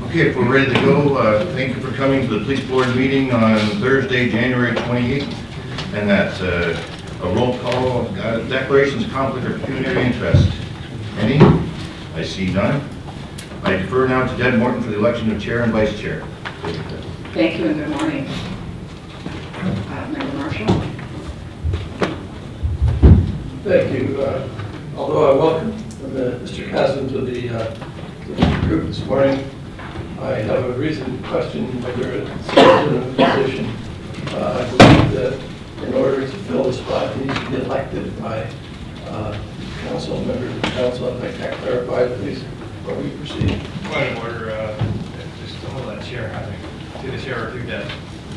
Okay, if we're ready to go, thank you for coming to the police board meeting on Thursday, January 28th. And that's a roll call, declarations of conflict of pecuniary interest. Any? I see none. I defer now to Deb Morton for the election of chair and vice chair. Thank you and good morning. Member Marshall. Thank you. Although I welcome Mr. Casson to the group this morning, I have a reason to question whether it's in a position. I believe that in order to fill the spot, he needs to be elected by council, members of the council. I'd like that clarified, please, before we proceed. Point of order, just to hold that chair, I think, to the chair or to Deb.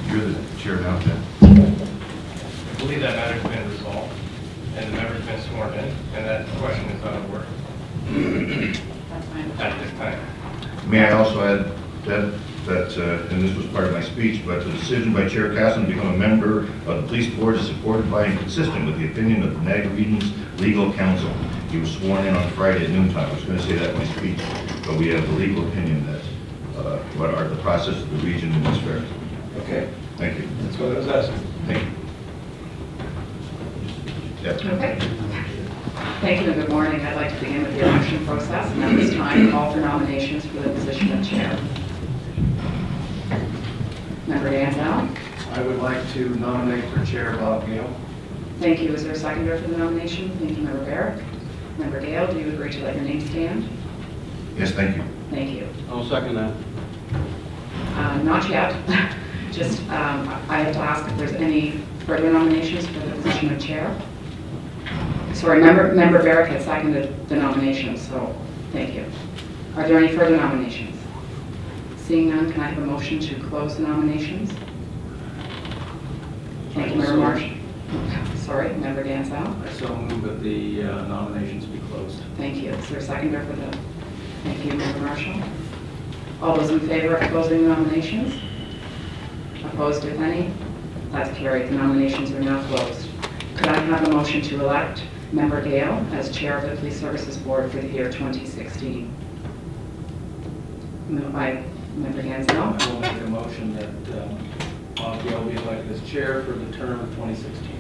You're the chair now, Deb. I believe that matter's been resolved, and the member's been sworn in, and that question is out of order That's fine. at this time. May I also add, Deb, that, and this was part of my speech, but the decision by Chair Casson to become a member of the police board is supported by and consistent with the opinion of the Niagara Region's legal counsel. He was sworn in on Friday at noontime. I was going to say that in my speech, but we have the legal opinion that what are the process of the region in this fair. Okay, Thank you. that's what I was asking. Thank you. Deb. Okay. Thank you and good morning. I'd like to begin with the election process and at this time call for nominations for the position of chair. Member Danzel. I would like to nominate for chair Bob Gale. Thank you. Is there a seconder for the nomination? Thank you, Member Barrett. Member Gale, do you agree to let your name stand? Yes, thank you. Thank you. I'll second that. Not yet. Just, I have to ask if there's any further nominations for the position of chair. Sorry, Member Barrett had seconded the nomination, so thank you. Are there any further nominations? Seeing none, can I have a motion to close the nominations? Thank you, Member Marsh. Sorry, Member Danzel. I so move that the nominations be closed. Thank you. Is there a seconder for the? Thank you, Member Marshall. All those in favor of closing the nominations? Opposed, if any? That's carried. The nominations are now closed. Could I have a motion to elect Member Gale as chair of the Police Services Board for the year 2016? Moved by Member Danzel. I will make a motion that Bob Gale be elected as chair for the term of 2016.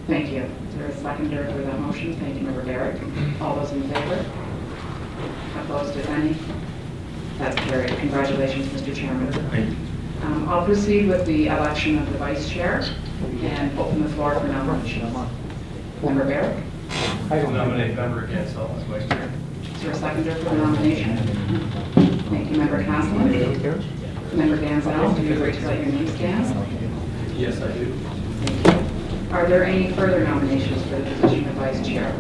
Thank you. Is there a seconder for that motion? Thank you, Member Barrett. All those in favor? Opposed, if any? That's carried. Congratulations, Mr. Chairman. Thank you. I'll proceed with the election of the vice chair and open the floor for nominations. Member Barrett? I will nominate Member Gansell as vice chair. Is there a seconder for the nomination? Thank you, Member Castle. Member Danzel, do you agree to let your name stand? Yes, I do. Thank you. Are there any further nominations for the position of vice chair?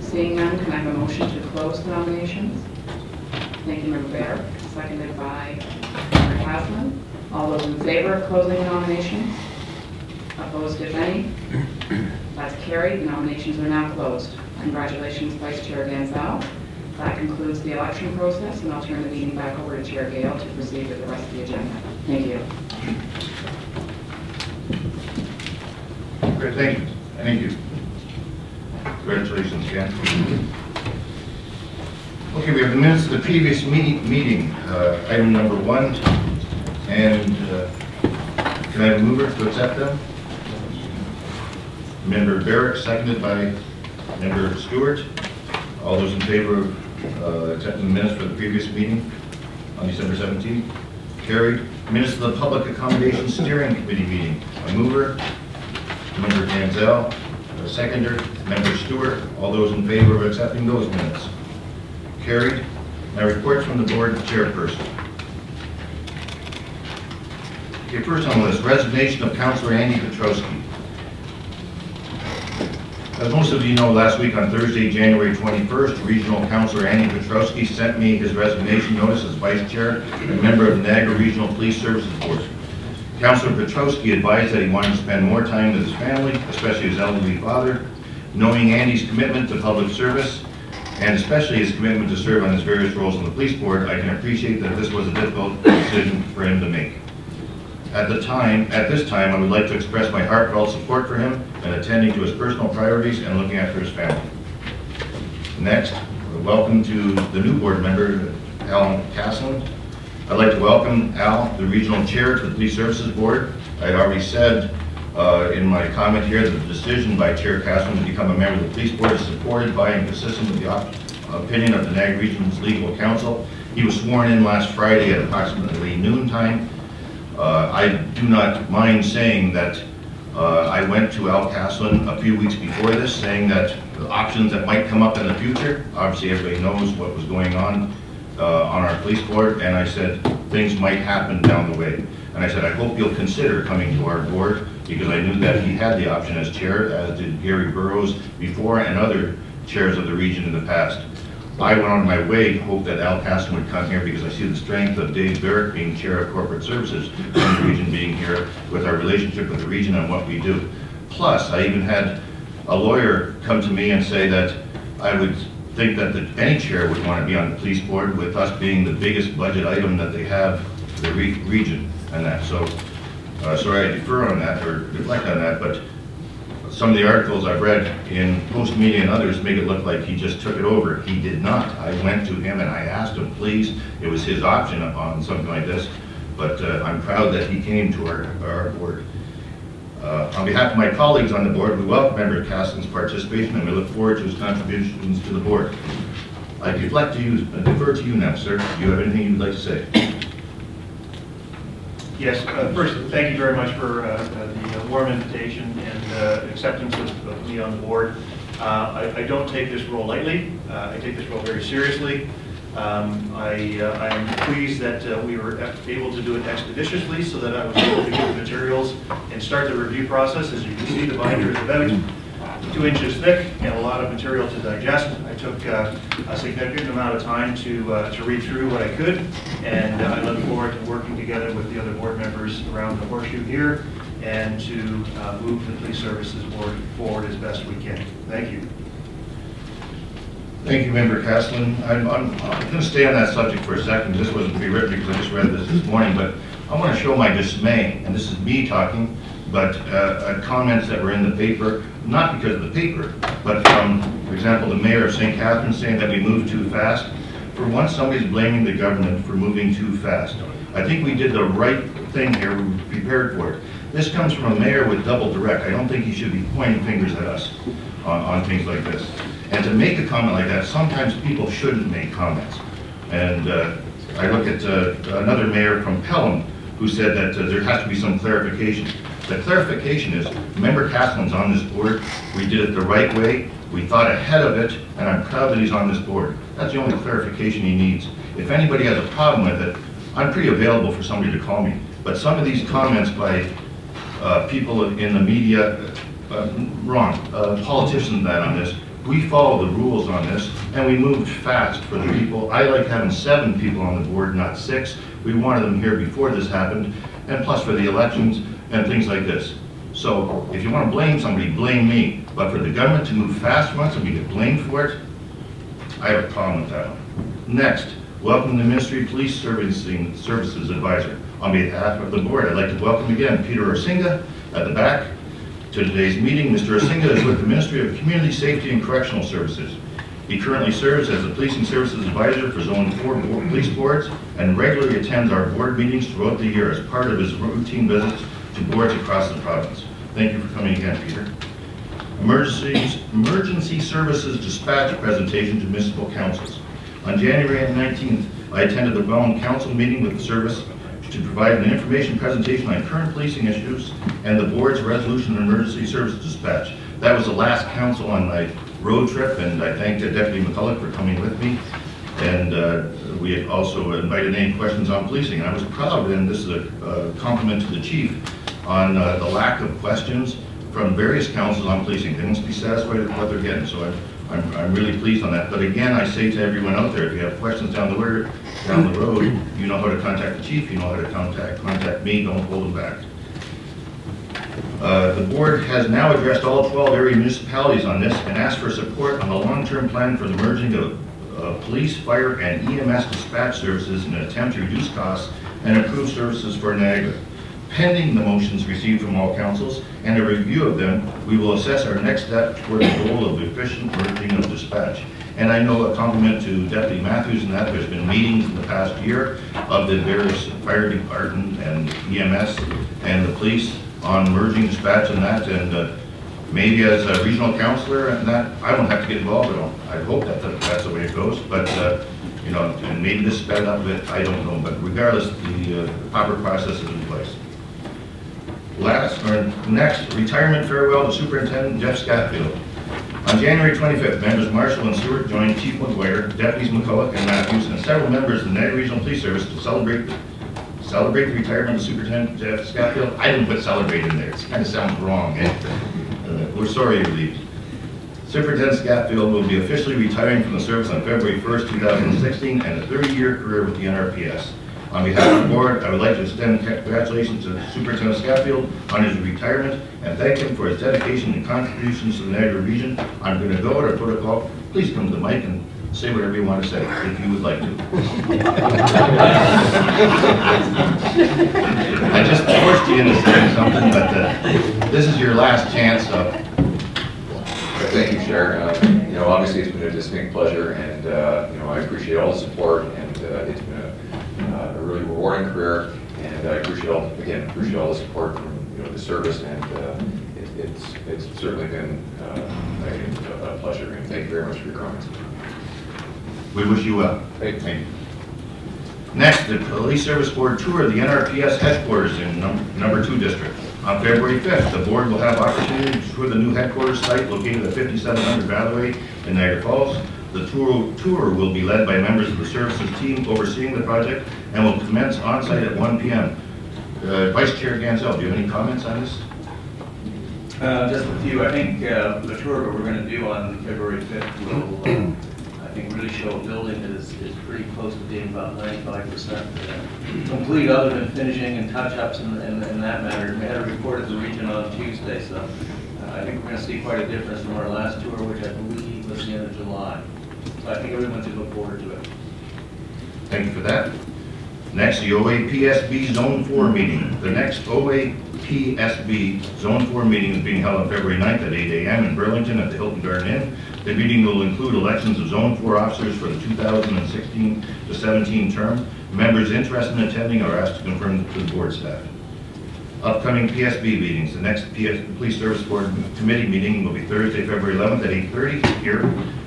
Seeing none, can I have a motion to close the nominations? Thank you, Member Barrett, seconded by Member Haslam. All those in favor of closing the nominations? Opposed, if any? That's carried. The nominations are now closed. Congratulations, Vice Chair Danzel. That concludes the election process, and I'll turn the meeting back over to Chair Gale to proceed with the rest of the agenda. Thank you. Great, thank you. Thank you. Congratulations, Ken. Okay, we have the minutes of the previous meeting, item number 1, and can I have a mover to accept them? Member Barrett, seconded by Member Stewart. All those in favor of accepting the minutes for the previous meeting on December 17th? Carried. Minutes of the Public Accommodation Steering Committee meeting. A mover, Member Danzel. A seconder, Member Stewart. All those in favor of accepting those minutes? Carried. Now reports from the board chairperson. Okay, first on the list, resignation of Councillor Andy Petrowski. As most of you know, last week on Thursday, January 21st, Regional Councillor Andy Petrowski sent me his resignation notice as Vice Chair and member of the Niagara Regional Police Services Board. Councillor Petrowski advised that he wanted to spend more time with his family, especially his elderly father. Knowing Andy's commitment to public service, and especially his commitment to serve on his various roles on the police board, I can appreciate that this was a difficult decision for him to make. At this time, I would like to express my heartfelt support for him in attending to his personal priorities and looking after his family. Next, welcome to the new board member, Alan Casson. I'd like to welcome Al, the Regional Chair to the Police Services Board. I had already said in my comment here that the decision by Chair Casson to become a member of the Police Board is supported by and consistent with the opinion of the Niagara Region's Legal Counsel. He was sworn in last Friday at approximately noontime. I do not mind saying that I went to Al Caslin a few weeks before this, saying that the options that might come up in the future, obviously everybody knows what was going on our police board, and I said things might happen down the way. And I said, I hope you'll consider coming to our board, because I knew that he had the option as chair, as did Gary Burrows before, and other chairs of the region in the past. I went on my way to hope that Al Caslin would come here because I see the strength of Dave Barrett being chair of corporate services and the region being here with our relationship with the region and what we do. Plus, I even had a lawyer come to me and say that I would think that any chair would want to be on the police board, with us being the biggest budget item that they have for the region and that. So, sorry I defer on that or reflect on that, but some of the articles I've read in Post Media and others make it look like he just took it over. He did not. I went to him and I asked him, please, it was his option on something like this, but I'm proud that he came to our board. On behalf of my colleagues on the board, we welcome Member Caston's participation and we look forward to his contributions to the board. I defer to you now, sir. Do you have anything you'd like to say? Yes, first, thank you very much for the warm invitation and acceptance of me on the board. I don't take this role lightly. I take this role very seriously. I am pleased that we were able to do it expeditiously so that I was able to get the materials and start the review process. As you can see, the binder is about 2 inches thick and a lot of material to digest. I took a significant amount of time to read through what I could, and I look forward to working together with the other board members around the horseshoe here and to move the Police Services Board forward as best we can. Thank you. Thank you, Member Caslin. I'm going to stay on that subject for a second. This wasn't pre-written because I just read this morning, but I want to show my dismay, and this is me talking, but comments that were in the paper, not because of the paper, but from, for example, the mayor of St. Catharines saying that we moved too fast. For once, somebody's blaming the government for moving too fast. I think we did the right thing here. We were prepared for it. This comes from a mayor with double direct. I don't think he should be pointing fingers at us on things like this. And to make a comment like that, sometimes people shouldn't make comments. And I look at another mayor from Pelham who said that there has to be some clarification. The clarification is, Member Caslin's on this board. We did it the right way. We thought ahead of it, and I'm proud that he's on this board. That's the only clarification he needs. If anybody has a problem with it, I'm pretty available for somebody to call me. But some of these comments by people in the media, wrong, politicians that on this, we follow the rules on this, and we moved fast for the people. I like having 7 people on the board, not 6. We wanted them here before this happened, and plus for the elections and things like this. So if you want to blame somebody, blame me. But for the government to move fast once and we get blamed for it, I have a problem with that. Next, welcome the Ministry of Police Services Advisor. On behalf of the board, I'd like to welcome again Peter Orsinga at the back to today's meeting. Mr. Orsinga is with the Ministry of Community Safety and Correctional Services. He currently serves as the Policing Services Advisor for Zone 4 police boards and regularly attends our board meetings throughout the year as part of his routine visits to boards across the province. Thank you for coming again, Peter. Emergency Services Dispatch presentation to municipal councils. On January 19th, I attended the Welland Council meeting with the service to provide an information presentation on current policing issues and the board's resolution on emergency services dispatch. That was the last council on my road trip, and I thank Deputy McCulloch for coming with me. And we had also invited any questions on policing. And I was proud, and this is a compliment to the chief, on the lack of questions from various councils on policing. They must be satisfied with what they're getting, so I'm really pleased on that. But again, I say to everyone out there, if you have questions down the road, you know how to contact the chief, you know how to contact me, don't hold them back. The board has now addressed all 12 area municipalities on this and asked for support on the long-term plan for the merging of police, fire, and EMS dispatch services in an attempt to reduce costs and improve services for Niagara. Pending the motions received from all councils and a review of them, we will assess our next step toward the goal of efficient merging of dispatch. And I know a compliment to Deputy Matthews in that there's been meetings in the past year of the various fire department and EMS and the police on merging dispatch and that, and maybe as a regional counselor and that, I don't have to get involved at all. I hope that that's the way it goes, but you know, and maybe this sped up a bit, I don't know, but regardless, the proper process is in place. Next, retirement farewell to Superintendent Jeff Scatfield. On January 25th, members Marshall and Stewart joined Chief McGuire, Deputies McCulloch and Matthews, and several members of the Niagara Regional Police Service to celebrate the retirement of Superintendent Jeff Scatfield. I didn't put celebrate in there, it kind of sounds wrong. We're sorry you're leaving. Superintendent Scatfield will be officially retiring from the service on February 1st, 2016, and a 30-year career with the NRPS. On behalf of the board, I would like to extend congratulations to Superintendent Scatfield on his retirement and thank him for his dedication and contributions to the Niagara region. I'm going to go at our protocol. Please come to the mic and say whatever you want to say, if you would like to. I just forced you into saying something, but this is your last chance. Thank you, Chair. You know, obviously it's been a distinct pleasure, and you know, I appreciate all the support, and it's been a really rewarding career, and I appreciate all the support from the service, and it's certainly been a pleasure. And thank you very much for your comments. We wish you well. Thank you. Next, the Police Service Board tour of the NRPS headquarters in number 2 district. On February 5th, the board will have opportunity to tour the new headquarters site located at 5700 Valley in Niagara Falls. The tour will be led by members of the services team overseeing the project and will commence on-site at 1 p.m. Vice Chair Gansell, do you have any comments on this? Just a few. I think the tour that we're going to do on February 5th will, I think, really show a building that is pretty close to being about 95% complete, other than finishing and touch-ups and that matter. We had a report at the region on Tuesday, so I think we're going to see quite a difference from our last tour, which I believe was the end of July. So I think everyone should look forward to it. Thank you for that. Next, the OAPSB Zone 4 meeting. The next OAPSB Zone 4 meeting is being held on February 9th at 8 a.m. in Burlington at the Hilton Garden Inn. The meeting will include elections of Zone 4 officers for the 2016 to 17 term. Members interested in attending are asked to confirm to the board staff. Upcoming PSB meetings. The next Police Service Board Committee meeting will be Thursday, February 11th at 8:30 here.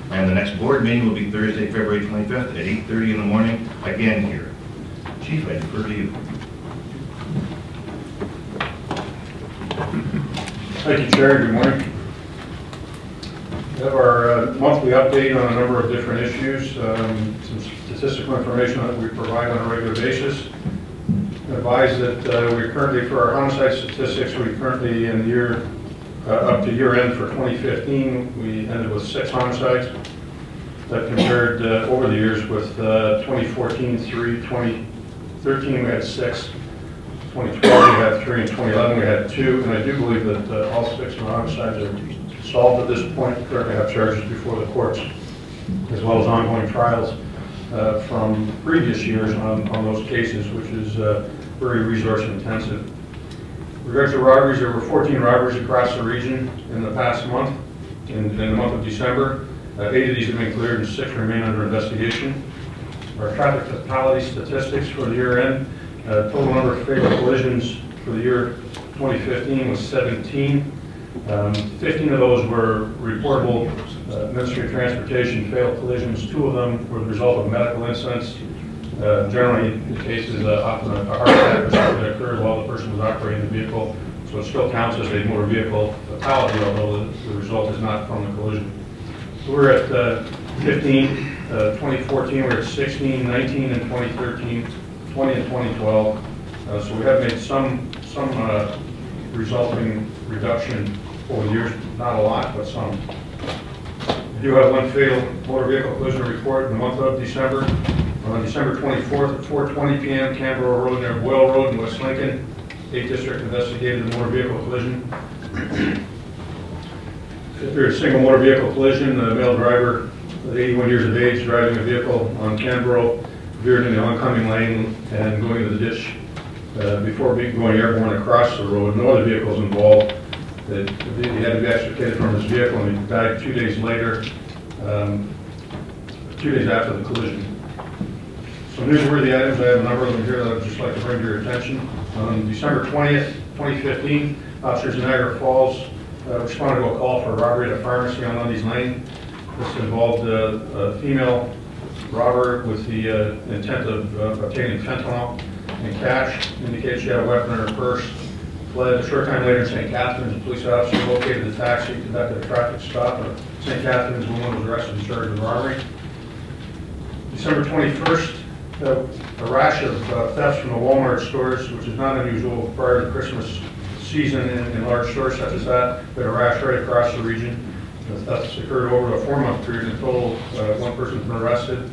And the next board meeting will be Thursday, February 25th at 8:30 in the morning, again here. Chief, I defer to you. Thank you, Chair. Good morning. We have our monthly update on a number of different issues, some statistical information that we provide on a regular basis. I advise that we currently, for our homicide statistics, we currently in the year, up to year end for 2015, we ended with 6 homicides. That compared over the years with 2014, 3, 2013 we had 6, 2012 we had 3, and 2011 we had 2, and I do believe that all 6 of our homicides are solved at this point. We currently have charges before the courts, as well as ongoing trials from previous years on those cases, which is very resource intensive. In regards to robberies, there were 14 robberies across the region in the past month, in the month of December. 8 of these have been cleared and 6 remain under investigation. Our traffic fatality statistics for the year end, total number of fatal collisions for the year 2015 was 17. 15 of those were reportable Ministry of Transportation fatal collisions. 2 of them were the result of medical incidents. Generally, the case is often a heart attack or something that occurred while the person was operating the vehicle, so it still counts as a motor vehicle fatality, although the result is not from the collision. So we're at 15, 2014 we're at 16, 19 in 2013, 20 in 2012. So we have made some resulting reduction over the years, not a lot, but some. We do have 1 fatal motor vehicle collision report in the month of December. On December 24th at 4:20 p.m., Canberra Road near Boyle Road in West Lincoln, 8th District investigated the motor vehicle collision. After a single motor vehicle collision, the male driver, 81 years of age, driving a vehicle on Canberra, veered in the oncoming lane and going to the ditch before going airborne across the road. No other vehicles involved. He had to be extricated from his vehicle and he died 2 days later. 2 days after the collision. Some newsworthy items, I have a number of them here that I'd just like to bring to your attention. On December 20th, 2015, officers in Niagara Falls responded to a call for a robbery at a pharmacy on Lundy's Lane. This involved a female robber with the intent of obtaining fentanyl and cash. Indicated she had a weapon in her purse. Fled. A short time later in St. Catharines, a police officer located the taxi, conducted a traffic stop. At St. Catharines, a woman was arrested and charged with robbery. December 21st, a rash of thefts from the Walmart stores, which is not unusual prior to Christmas season in large stores such as that. But a rash right across the region. The thefts occurred over a 4-month period. In total, one person's been arrested.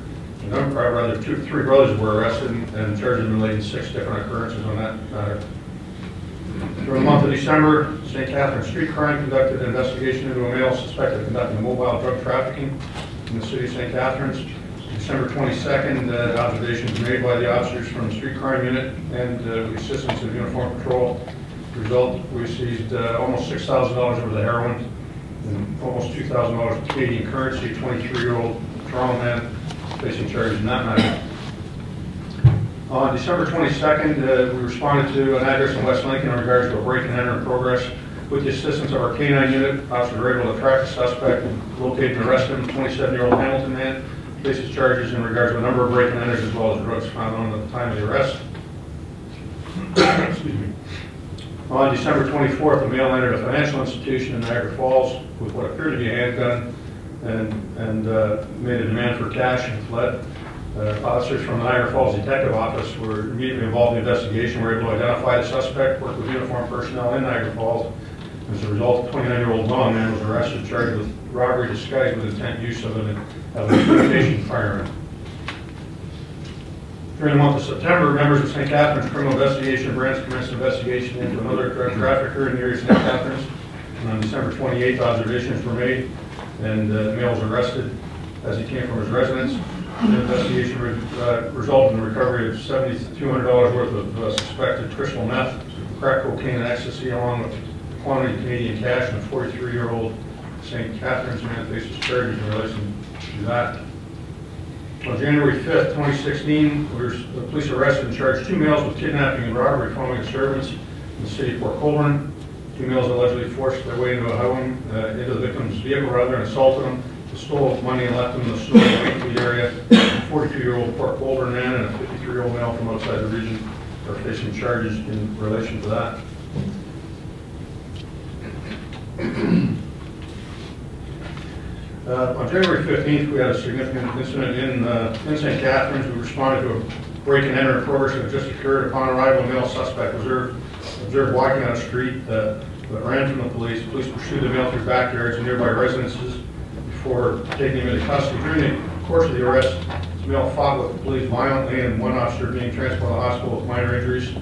Rather, 3 brothers were arrested and charged in relating to 6 different occurrences on that matter. During the month of December, St. Catharines Street Crime conducted an investigation into a male suspected of conducting mobile drug trafficking in the city of St. Catharines. December 22nd, observations made by the officers from the Street Crime Unit and the assistance of Uniform Patrol. The result, we seized almost $6,000 worth of heroin and almost $2,000 of Canadian currency. A 23-year-old Toronto man facing charges in that matter. On December 22nd, we responded to an address in West Lincoln in regards to a break-and-enter in progress. With the assistance of our K-9 unit, officers were able to track the suspect and locate and arrest him. 27-year-old Hamilton man faces charges in regards to a number of break-and-enters as well as drugs found on at the time of the arrest. Excuse me. On December 24th, a male entered a financial institution in Niagara Falls with what appeared to be a handgun and made a demand for cash and fled. Officers from the Niagara Falls Detective Office were immediately involved in the investigation, were able to identify the suspect, work with uniformed personnel in Niagara Falls. As a result, a 29-year-old Long man was arrested and charged with robbery disguised with intent use of an imitation firearm. During the month of September, members of St. Catharines Criminal Investigation Branch commenced an investigation into another drug trafficker in the area of St. Catharines. And on December 28th, observations were made, and the male was arrested as he came from his residence. The investigation resulted in the recovery of $7,200 worth of suspected crystal meth, crack cocaine, and ecstasy, along with a quantity of Canadian cash, and a 43-year-old St. Catharines man faces charges in relation to that. On January 5th, 2016, the police arrested and charged 2 males with kidnapping and robbery following a disturbance in the city of Port Colborne. 2 males allegedly forced their way into a home, into the victim's vehicle rather, and assaulted them. Stole money and left them in the snow in the area. A 42-year-old Port Colborne man and a 53-year-old male from outside the region are facing charges in relation to that. On January 15th, we had a significant incident in St. Catharines. We responded to a break-and-enter in progress that had just occurred. Upon arrival, a male suspect was observed walking on a street but ran from the police. The police pursued the male through backyards and nearby residences before taking him into custody. During the course of the arrest, the male fought with the police violently, and one officer being transported to the hospital with minor injuries.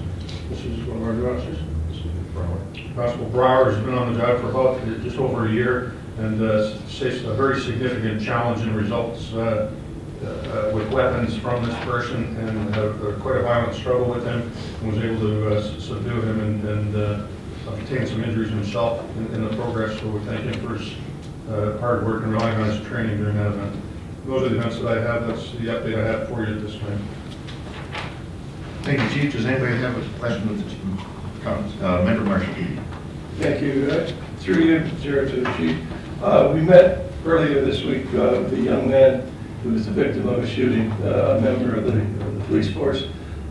This is one of our new officers. Constable Brower has been on the job for about just over a year and faced a very significant challenge in results with weapons from this person, and quite a violent struggle with him, and was able to subdue him and obtain some injuries himself in the progress. So we thank him for his hard work and relying on his training during that event. Those are the events that I have. That's the update I have for you at this time. Thank you, Chief. Does anybody have a question with the Chief? Comments? Member Marshall. Thank you. Through you, Chair, to the Chief. We met earlier this week with a young man who was the victim of a shooting, a member of the police force.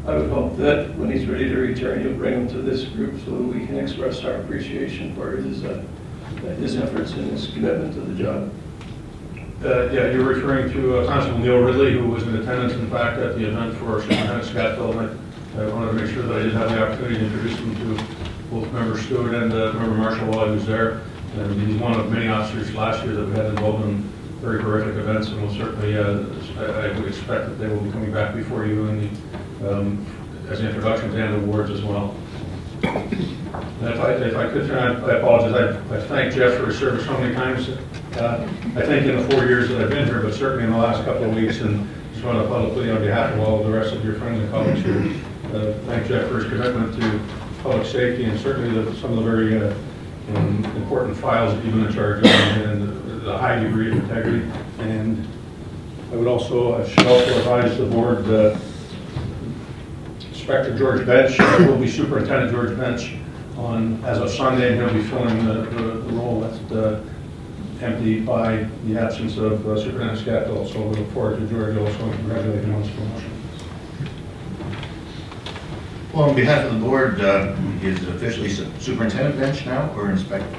I would hope that when he's ready to return, you'll bring him to this group so that we can express our appreciation for his efforts and his commitment to the job. Yeah, you're referring to Constable Neil Ridley, who was in attendance, in fact, at the event for Superintendent Scott Feldman. I wanted to make sure that I did have the opportunity to introduce him to both Member Stewart and Member Marshall while he was there. And he's one of many officers last year that we had involved in very horrific events, and will certainly, I would expect that they will be coming back before you in the, as introductions and awards as well. And if I could turn, I apologize. I thank Jeff for his service so many times. I think in the 4 years that I've been here, but certainly in the last couple of weeks, and just want to publicly, on behalf of all of the rest of your friends and colleagues here, thank Jeff for his commitment to public safety and certainly some of the very important files that you've been in charge of, and the high degree of integrity and I should also advise the board that Inspector George Bench will be Superintendent George Bench as of Sunday, and he'll be filling the role that's emptied by the absence of Superintendent Scatfield. So we look forward to George also and congratulate him on his promotion. Well, on behalf of the board, is it officially Superintendent Bench now, or Inspector?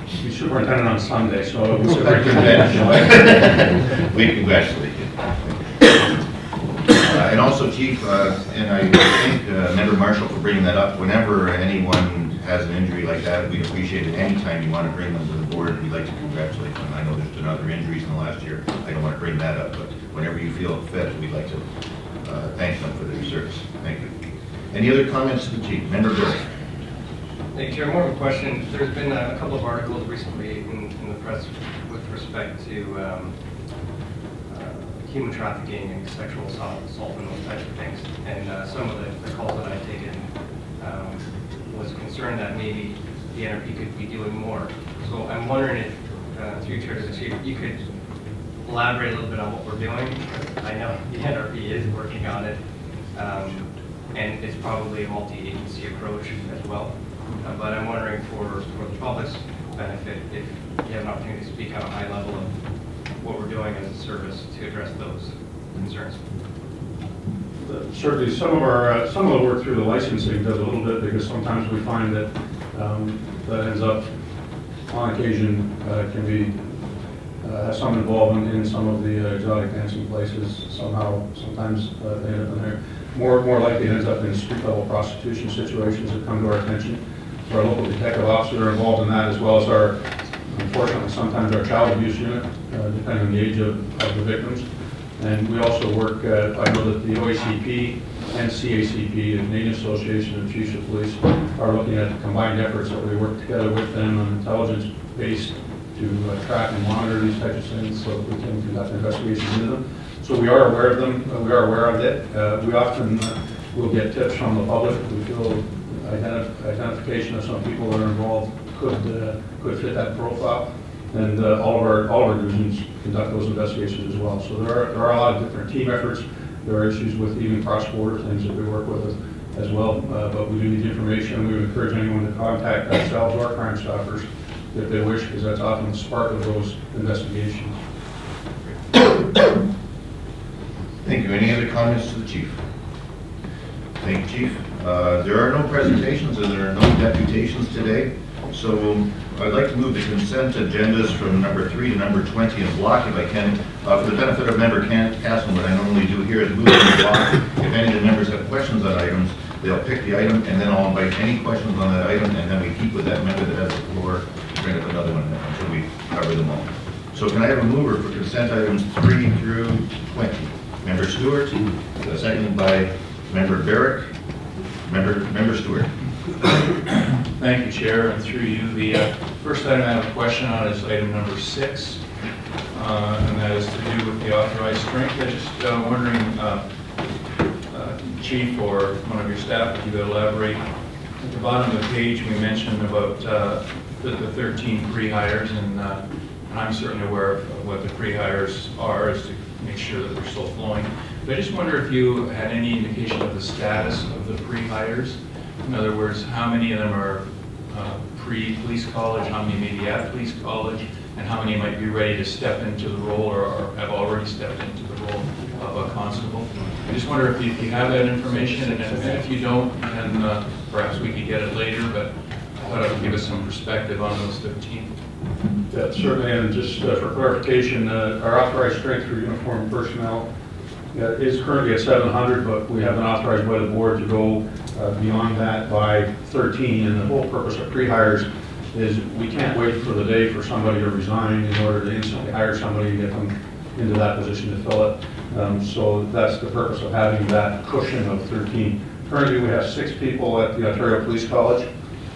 He's Superintendent on Sunday, so it's Superintendent Bench. We congratulate you. And also, Chief, and I thank Member Marshall for bringing that up. Whenever anyone has an injury like that, we'd appreciate it. Anytime you want to bring them to the board, we'd like to congratulate them. I know there's been other injuries in the last year. I don't want to bring that up, but whenever you feel fit, we'd like to thank them for their service. Thank you. Any other comments to the Chief? Member Burke. Thank you, Chair. More of a question. There's been a couple of articles recently in the press with respect to human trafficking and sexual assault and those types of things. And some of the calls that I've taken was concerned that maybe the NRP could be doing more. So I'm wondering if, through Chair to the Chief, you could elaborate a little bit on what we're doing. I know the NRP is working on it, and it's probably a multi-agency approach as well. But I'm wondering for the public's benefit, if you have an opportunity to speak on a high level of what we're doing as a service to address those concerns. Certainly, some of the work through the licensing does a little bit, because sometimes we find that that ends up, on occasion, can be have some involvement in some of the exotic dancing places. Sometimes they end up in there. More likely, it ends up in street-level prostitution situations that come to our attention. So our local detective officers are involved in that, as well as unfortunately, sometimes our child abuse unit, depending on the age of the victims. And we also work, I know that the OACP and CACP, the Canadian Association of Chiefs of Police, are looking at combined efforts that we work together with them on intelligence-based to track and monitor these types of things so that we can conduct investigations into them. So we are aware of them, we are aware of it. We often will get tips from the public if we feel identification of some people that are involved could fit that profile. And all of our divisions conduct those investigations as well. So there are a lot of different team efforts. There are issues with even cross-border things that we work with as well. But we do need information. We would encourage anyone to contact ourselves or Crime Stoppers if they wish, because that's often the spark of those investigations. Thank you. Any other comments to the Chief? Thank you, Chief. There are no presentations and there are no deputations today. So I'd like to move the consent agendas from number 3 to number 20 in block, if I can. For the benefit of Member Casson, what I normally do here is move in block. If any of the members have questions on items, they'll pick the item, and then I'll invite any questions on that item, and then we keep with that member that has the floor to bring up another one until we cover them all. So can I have a mover for consent items 3 through 20? Member Stewart, seconded by Member Barrick. Member Stewart. Thank you, Chair, and through you. The first item I have a question on is item number 6, and that is to do with the authorized strength. I'm just wondering, Chief or one of your staff, if you could elaborate. At the bottom of the page, we mentioned about the 13 pre-hires, and I'm certainly aware of what the pre-hires are, is to make sure that they're still flowing. But I just wonder if you had any indication of the status of the pre-hires. In other words, how many of them are pre-police college, how many may be at police college, and how many might be ready to step into the role or have already stepped into the role of a constable. I just wonder if you have that information, and if you don't, then perhaps we could get it later, but I thought it would give us some perspective on those 13. Yeah, certainly, and just for clarification, our authorized strength for uniformed personnel is currently at 700, but we have been authorized by the board to go beyond that by 13, and the whole purpose of pre-hires is we can't wait for the day for somebody to resign in order to instantly hire somebody and get them into that position to fill it. So that's the purpose of having that cushion of 13. Currently, we have 6 people at the Ontario Police College.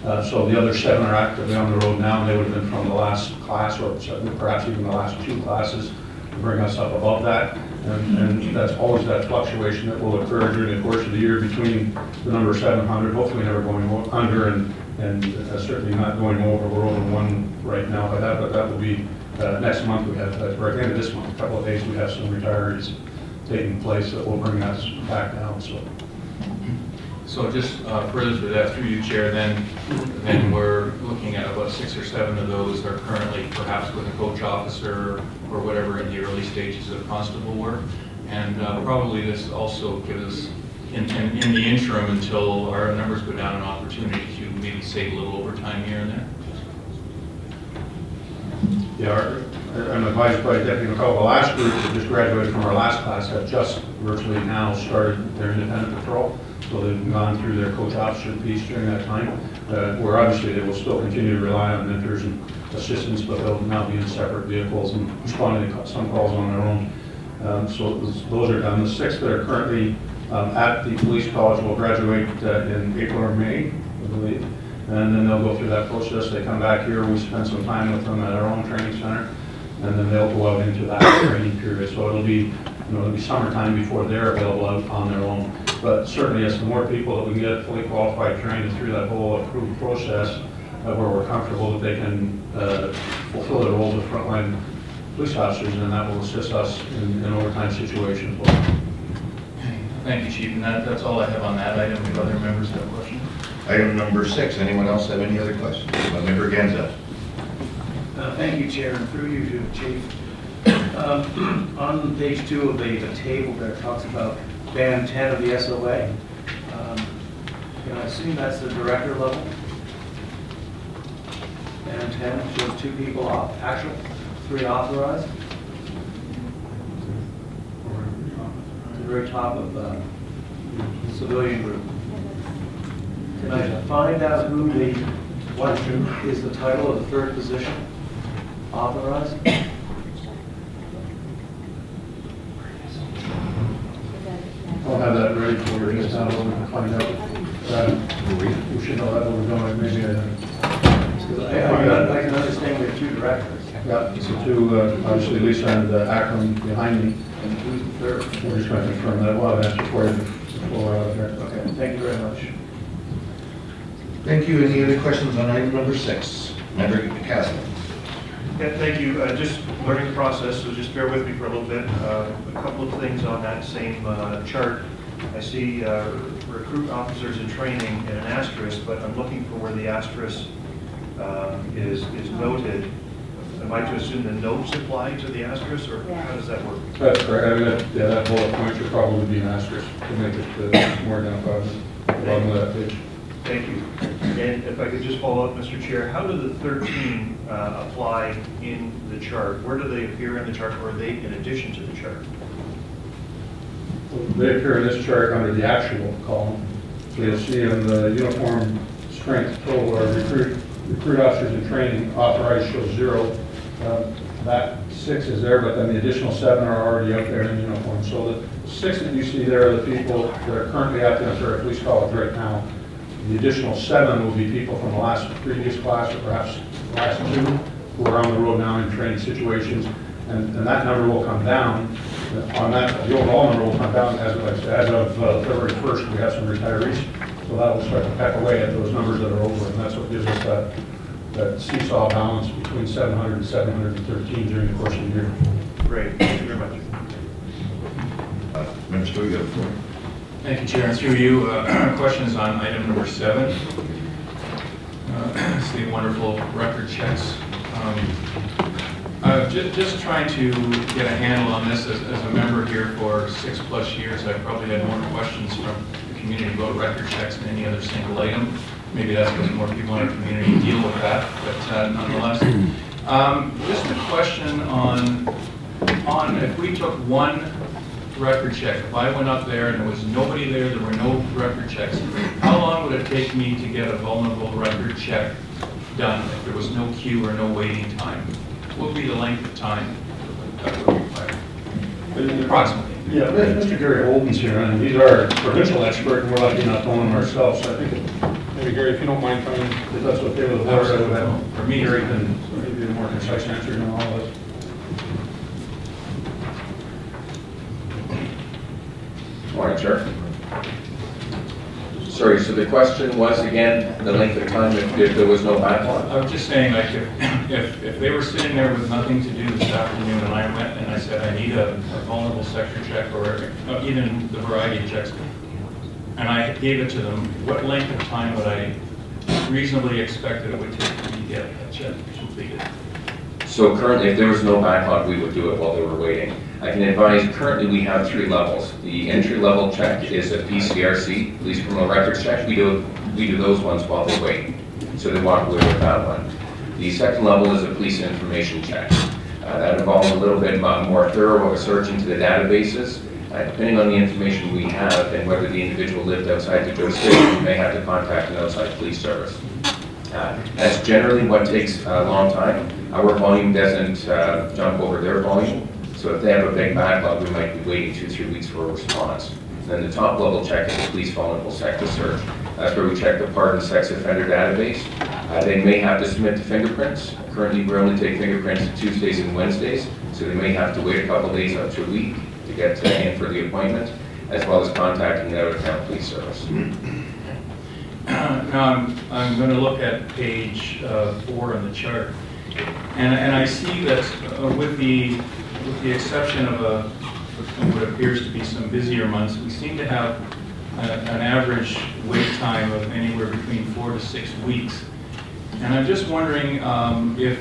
So the other 7 are actively on the road now, and they would have been from the last class or perhaps even the last 2 classes to bring us up above that. And that's always that fluctuation that will occur during the course of the year between the number 700, hopefully never going under, and certainly not going over. We're over 1 right now, but that will be next month we have, or at the end of this month, a couple of days, we have some retirees taking place that will bring us back down, so. So just further to that, through you, Chair, then we're looking at about 6 or 7 of those are currently perhaps with a coach officer or whatever in the early stages of constable work. And probably this also gives us, in the interim, until our numbers go down, an opportunity to maybe save a little overtime here and there. Yeah, I'm advised by Deputy McCall, the last group that just graduated from our last class have just virtually now started their independent patrol. So they've gone through their coach officer piece during that time, where obviously they will still continue to rely on mentors and assistants, but they'll now be in separate vehicles and responding to some calls on their own. So those are done. The 6 that are currently at the police college will graduate in April or May, I believe. And then they'll go through that process. They come back here, we spend some time with them at our own training center, and then they'll go out into that training period. So it'll be, it'll be summertime before they're available out on their own. But certainly, yes, the more people that we can get fully qualified, trained through that whole approved process, where we're comfortable that they can fulfill their roles as frontline police officers, and that will assist us in overtime situations. Thank you, Chief, and that's all I have on that item. If other members have questions? Item number 6, anyone else have any other questions? Member Ganzel. Thank you, Chair, and through you, Chief. On page 2 of the table there, it talks about Band 10 of the SOA. Can I assume that's the director level? Band 10 shows 2 people off, actual, 3 authorized. At the very top of the civilian group. Can I find out what is the title of the 3rd position? Authorized? I'll have that ready for you just now, so we can find out. We should know that when we're going, maybe. I can understand we have 2 directors. Yeah, so 2, obviously Lisa and Akram behind me. And who's the 3rd? We're just going to confirm that. We'll have an answer for you before we're out of here. Okay, thank you very much. Thank you. Any other questions on item number 6? Member Castle. Yeah, thank you. Just learning the process, so just bear with me for a little bit. A couple of things on that same chart. I see recruit officers in training in an asterisk, but I'm looking for where the asterisk is noted. Am I to assume the notes apply to the asterisk, or how does that work? That's correct. I mean, yeah, that bullet point should probably be an asterisk to make it more identifiable at the bottom of that page. Thank you. And if I could just follow up, Mr. Chair, how do the 13 apply in the chart? Where do they appear in the chart, or are they in addition to the chart? They appear in this chart under the actual column. So you'll see in the uniform strength total or recruit officers in training authorized shows 0. That 6 is there, but then the additional 7 are already out there in uniform. So the 6 that you see there are the people that are currently at the Ontario Police College right now. The additional 7 will be people from the previous class, or perhaps the last 2, who are on the road now in training situations. And that number will come down. On that, the overall number will come down as of February 1st. We have some retirees, so that will start to peck away at those numbers that are over, and that's what gives us that seesaw balance between 700 and 713 during the course of the year. Great, thank you very much. Member Stewart, you have the floor. Thank you, Chair. And through you, questions on item number 7. It's the wonderful record checks. Just trying to get a handle on this. As a member here for 6+ years, I've probably had more questions from the community about record checks than any other single item. Maybe that's because more people in our community deal with that, but nonetheless. Just a question on if we took one record check, if I went up there and there was nobody there were no record checks, how long would it take me to get a vulnerable record check done if there was no queue or no waiting time? What would be the length of time that would require? Approximately. Yeah, Mr. Gary Holden's here, and he's our provincial expert, and we're lucky enough to own him ourselves. So I think, maybe Gary, if you don't mind coming, if that's okay with the board, I would have, for me, Gary can give you a more concise answer than all of us. Morning, Chair. Sorry, so the question was again, the length of time if there was no backlog? I was just saying, like, if they were sitting there with nothing to do this afternoon, and I went and I said, I need a vulnerable sector check, or even the variety checks, and I gave it to them, what length of time would I reasonably expect that it would take for me to get a check completed? So currently, if there was no backlog, we would do it while they were waiting. I can advise, currently we have 3 levels. The entry-level check is a PCRC, Police Criminal Records check. We do those ones while they wait. So they walk away with that one. The second level is a police information check. That involves a little bit more thorough of a search into the databases. Depending on the information we have and whether the individual lived outside the jurisdiction, we may have to contact an outside police service. That's generally what takes a long time. Our volume doesn't jump over their volume. So if they have a big backlog, we might be waiting 2-3 weeks for a response. Then the top level check is the police vulnerable sector search. That's where we check the pardoned sex offender database. They may have to submit the fingerprints. Currently, we only take fingerprints Tuesdays and Wednesdays, so they may have to wait a couple days up to a week to get in for the appointment, as well as contacting the out-of-town police service. Now, I'm going to look at page 4 on the chart, and I see that with the exception of what appears to be some busier months, we seem to have an average wait time of anywhere between 4 to 6 weeks. And I'm just wondering if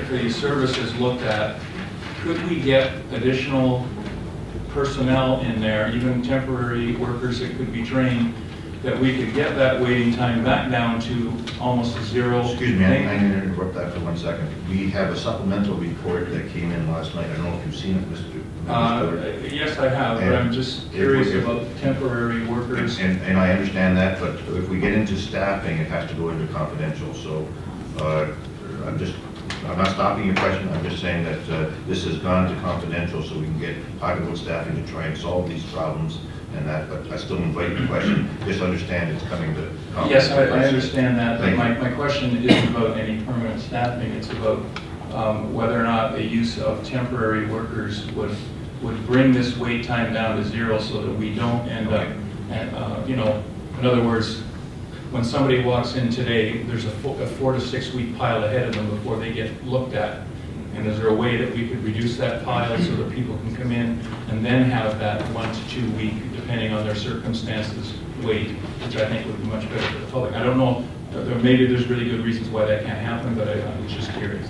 the service is looked at, could we get additional personnel in there, even temporary workers that could be trained, that we could get that waiting time back down to almost zero? Excuse me, I need to interrupt that for 1 second. We have a supplemental report that came in last night. I don't know if you've seen it, Mr. Yes, I have, but I'm just curious about temporary workers. And I understand that, but if we get into staffing, it has to go into confidential. So I'm not stopping your question. I'm just saying that this has gone to confidential so we can get adequate staffing to try and solve these problems and that. But I still invite your question. Just understand it's coming to confidential. Yes, I understand that, but Thank you. my question isn't about any permanent staffing. It's about whether or not the use of temporary workers would bring this wait time down to zero so that we don't end up, in other words, when somebody walks in today, there's a 4 to 6 week pile ahead of them before they get looked at. And is there a way that we could reduce that pile so that people can come in and then have that 1 to 2 week, depending on their circumstances, wait, which I think would be much better for the public. I don't know, maybe there's really good reasons why that can't happen, but I was just curious.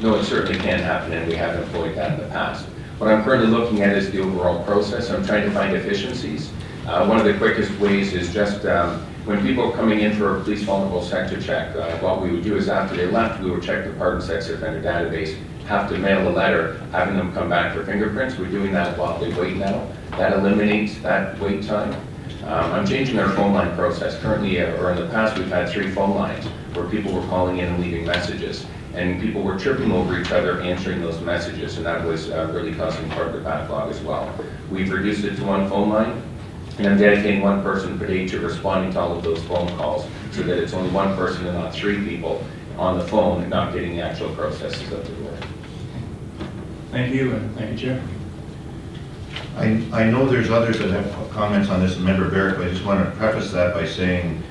No, it certainly can happen, and we have employed that in the past. What I'm currently looking at is the overall process. I'm trying to find efficiencies. One of the quickest ways is just when people are coming in for a police vulnerable sector check, what we would do is after they left, we would check the pardoned sex offender database, have to mail a letter, having them come back for fingerprints. We're doing that while they wait now. That eliminates that wait time. I'm changing our phone line process. Currently, or in the past, we've had 3 phone lines where people were calling in and leaving messages. And people were tripping over each other answering those messages, and that was really causing part of the backlog as well. We've reduced it to 1 phone line, and I'm dedicating 1 person per day to responding to all of those phone calls so that it's only 1 person and not 3 people on the phone and not getting the actual processes up the door. Thank you, and thank you, Chair. I know there's others that have comments on this, and Member Barrett, but I just want to preface that by saying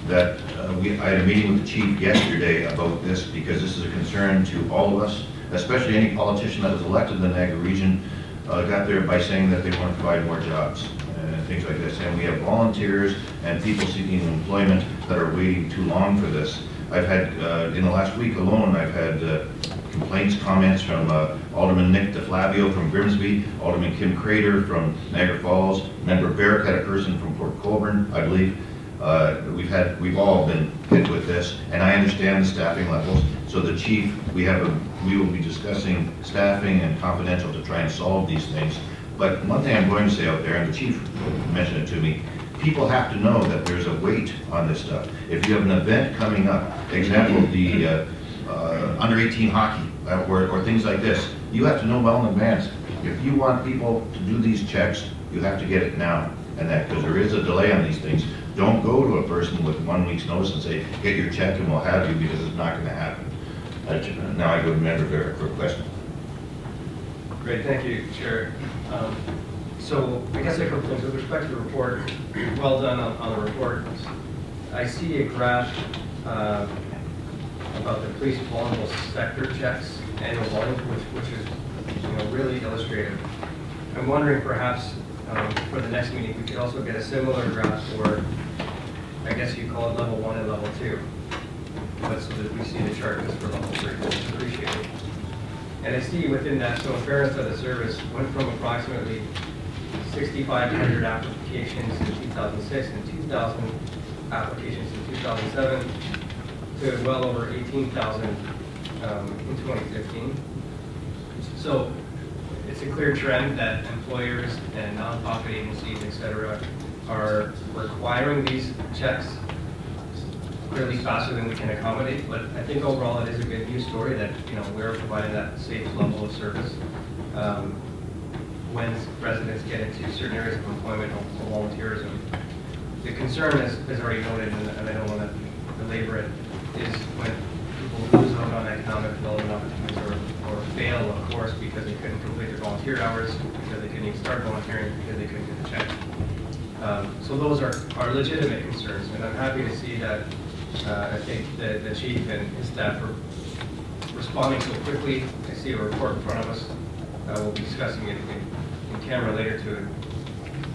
that I had a meeting with the chief yesterday about this because this is a concern to all of us, especially any politician that was elected in the Niagara region got there by saying that they want to provide more jobs and things like this. And we have volunteers and people seeking employment that are waiting too long for this. I've had, in the last week alone, I've had complaints, comments from Alderman Nick DeFlavio from Grimsby, Alderman Kim Crater from Niagara Falls, Member Barrett had a person from Port Colborne, I believe. We've all been hit with this, and I understand the staffing levels. So the chief, we will be discussing staffing and confidential to try and solve these things. But one thing I'm going to say out there, and the chief mentioned it to me, people have to know that there's a wait on this stuff. If you have an event coming up, example, the under 18 hockey or things like this, you have to know well in advance. If you want people to do these checks, you have to get it now, and that because there is a delay on these things. Don't go to a person with 1 week's notice and say, get your check and we'll have you, because it's not going to happen. Now I go to Member Barrett for a question. Great, thank you, Chair. So I guess a couple things with respect to the report. Well done on the report. I see a graph about the police vulnerable sector checks annual volume, which is really illustrative. I'm wondering perhaps for the next meeting we could also get a similar graph for, I guess you call it level 1 and level 2, but so that we see the chart just for level 3, which is appreciated. And I see within that, so in fairness to the service, went from approximately 6,500 applications in 2006 and 2,000 applications in 2007 to well over 18,000 in 2015. So it's a clear trend that employers and nonprofit agencies, et cetera, are requiring these checks clearly faster than we can accommodate. But I think overall it is a good news story that we're providing that safe level of service. When residents get into certain areas of employment or volunteerism. The concern, as already noted, and I don't want to belabor it, is when people lose out on economic development opportunities or fail, of course, because they couldn't complete their volunteer hours, because they couldn't even start volunteering, because they couldn't get the check. So those are legitimate concerns, and I'm happy to see that I think the chief and his staff are responding so quickly. I see a report in front of us. We'll be discussing it in camera later to